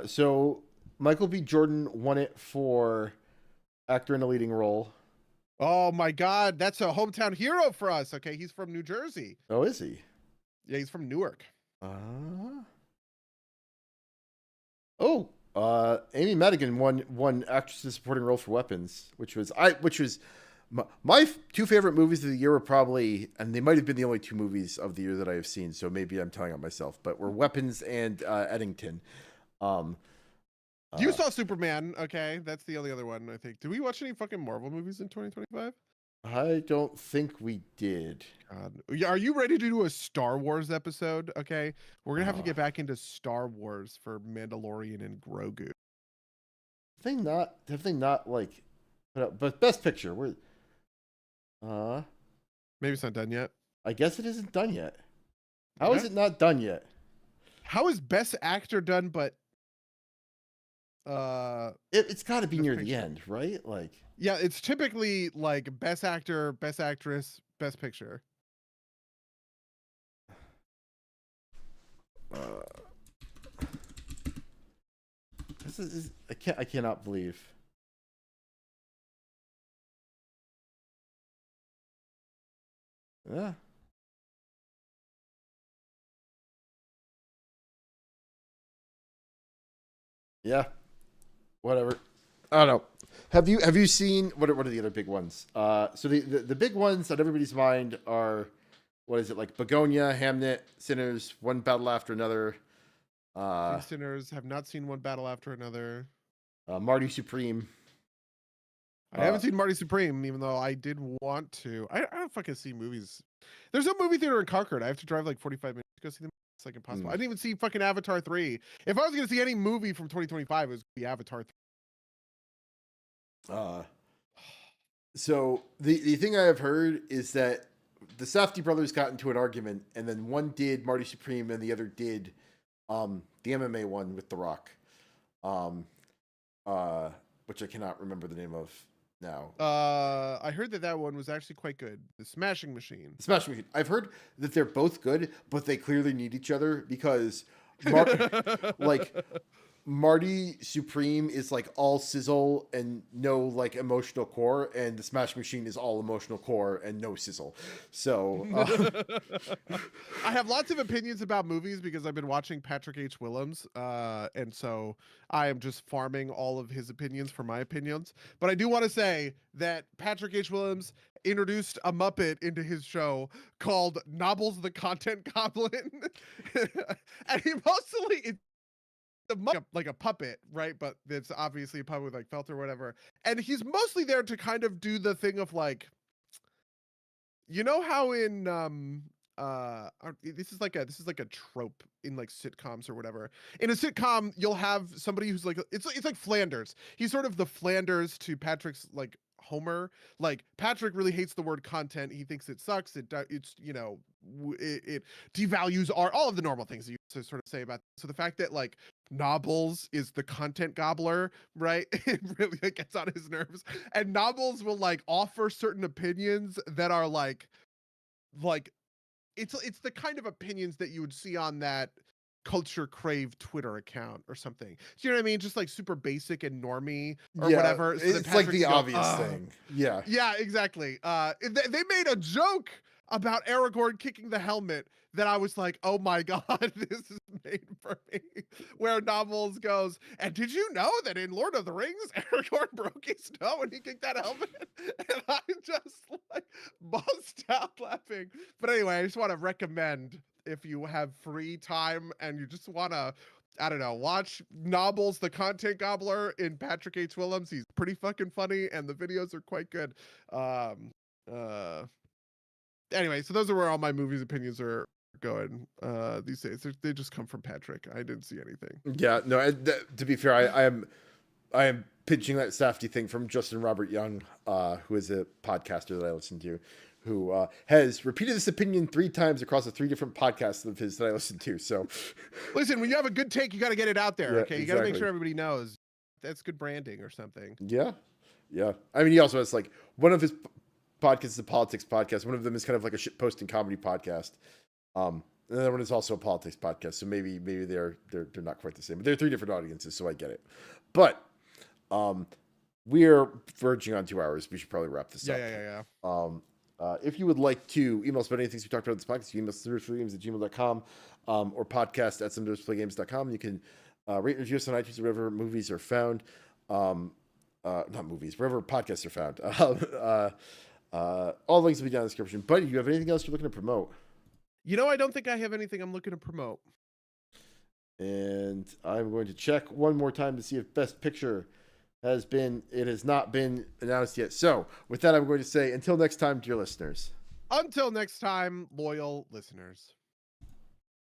So Michael B. Jordan won it for actor in a leading role. Oh my god, that's a hometown hero for us. Okay, he's from New Jersey. Oh, is he? Yeah, he's from Newark. Amy Madigan won actress in supporting role for Weapons, which was my two favorite movies of the year were probably, and they might have been the only two movies of the year that I have seen. So maybe I'm telling on myself, but were Weapons and Eddington. You saw Superman, okay? That's the only other one, I think. Did we watch any fucking Marvel movies in 2025? I don't think we did. God. Are you ready to do a Star Wars episode? Okay, we're gonna have to get back into Star Wars for Mandalorian and Grogu. Have they not like put up, but Best Picture? Uh, Maybe it's not done yet. I guess it isn't done yet. How is Okay. it not done yet? How is Best Actor done, but It's got to be Best near the Picture? end, right? Like, Yeah, it's typically like Best Actor, Best Actress, Best Picture. uh, this is I cannot believe. Yeah. Yeah. Whatever. I don't know. Have you seen what are the other big ones? So the big ones on everybody's mind are, what is it, like Begonia, Hamnet, Sinners, One Battle After Another, Seen Sinners, have not seen One Battle After Another. Marty Supreme. I haven't seen Marty Supreme, even though I did want to. I don't fucking see movies. There's no movie theater in Concord. I have to drive like 45 minutes to go see them. It's like impossible. I didn't even see fucking Avatar 3. If I was going to see any movie from 2025, it was the Avatar 3. So the thing I have heard is that the Safdie brothers got into an argument, and then one did Marty Supreme, and the other did the MMA one with The Rock, which I cannot remember the name of now. I heard that one was actually quite good. The Smashing Machine. The Smashing Machine. I've heard that they're both good, but they clearly need each other because, like, Marty Supreme is like all sizzle and no like emotional core, and the Smash Machine is all emotional core and no sizzle. So I have lots of opinions about movies because I've been watching Patrick H. Willems, and so I am just farming all of his opinions for my opinions. But I do want to say that Patrick H. Willems introduced a Muppet into his show called Nobbles the Content Goblin, and he mostly like a puppet, right? But it's obviously a puppet with like felt or whatever. And he's mostly there to kind of do the thing of like, you know how in this is like a trope in like sitcoms or whatever. In a sitcom, you'll have somebody who's like it's like Flanders. He's sort of the Flanders to Patrick's like Homer. Like Patrick really hates the word content. He thinks it sucks. It's it devalues art. All of the normal things that you sort of say about. So the fact that like Nobbles is the content gobbler, right? It really like, gets on his nerves. And Nobbles will like offer certain opinions that are like it's the kind of opinions that you would see on that Culture Crave Twitter account or something. Do you know what I mean? Just like super basic and normie or whatever. So it's like the obvious thing. Yeah. Yeah, exactly. They made a joke about Aragorn kicking the helmet that I was like, oh my God, this is made for me. Where Nobbles goes, and did you know that in Lord of the Rings, Aragorn broke his toe when he kicked that helmet? And I just like bust out laughing. But anyway, I just want to recommend if you have free time and you just want to, I don't know, watch Nobbles the Content Gobbler in Patrick H. Willems. He's pretty fucking funny and the videos are quite good. Anyway, so those are where all my movies opinions are going these days. They just come from Patrick. I didn't see anything. Yeah, no, to be fair, I am pitching that Safdie thing from Justin Robert Young, who is a podcaster that I listen to, who has repeated this opinion 3 times across the 3 different podcasts of his that I listen to. So, listen, when you have a good take, you got to get it out there. Yeah, okay, you got to make sure everybody knows. That's good branding or something. Yeah. I mean, he also has like one of his podcasts is a politics podcast. One of them is kind of like a shit posting comedy podcast. And the other one is also a politics podcast. So maybe they're not quite the same, but they're 3 different audiences. So I get it. But we're verging on 2 hours. We should probably wrap this up. Yeah. If you would like to email us about anything we talked about in this podcast, you email us @gmail.com or podcast@sometimesplaygames.com. You can rate and review us on iTunes or wherever movies are found. Not movies, wherever podcasts are found. All links will be down in the description. Buddy, do you have anything else you're looking to promote? I don't think I have anything I'm looking to promote. And I'm going to check one more time to see if Best Picture it has not been announced yet. So with that, I'm going to say until next time, dear listeners. Until next time, loyal listeners.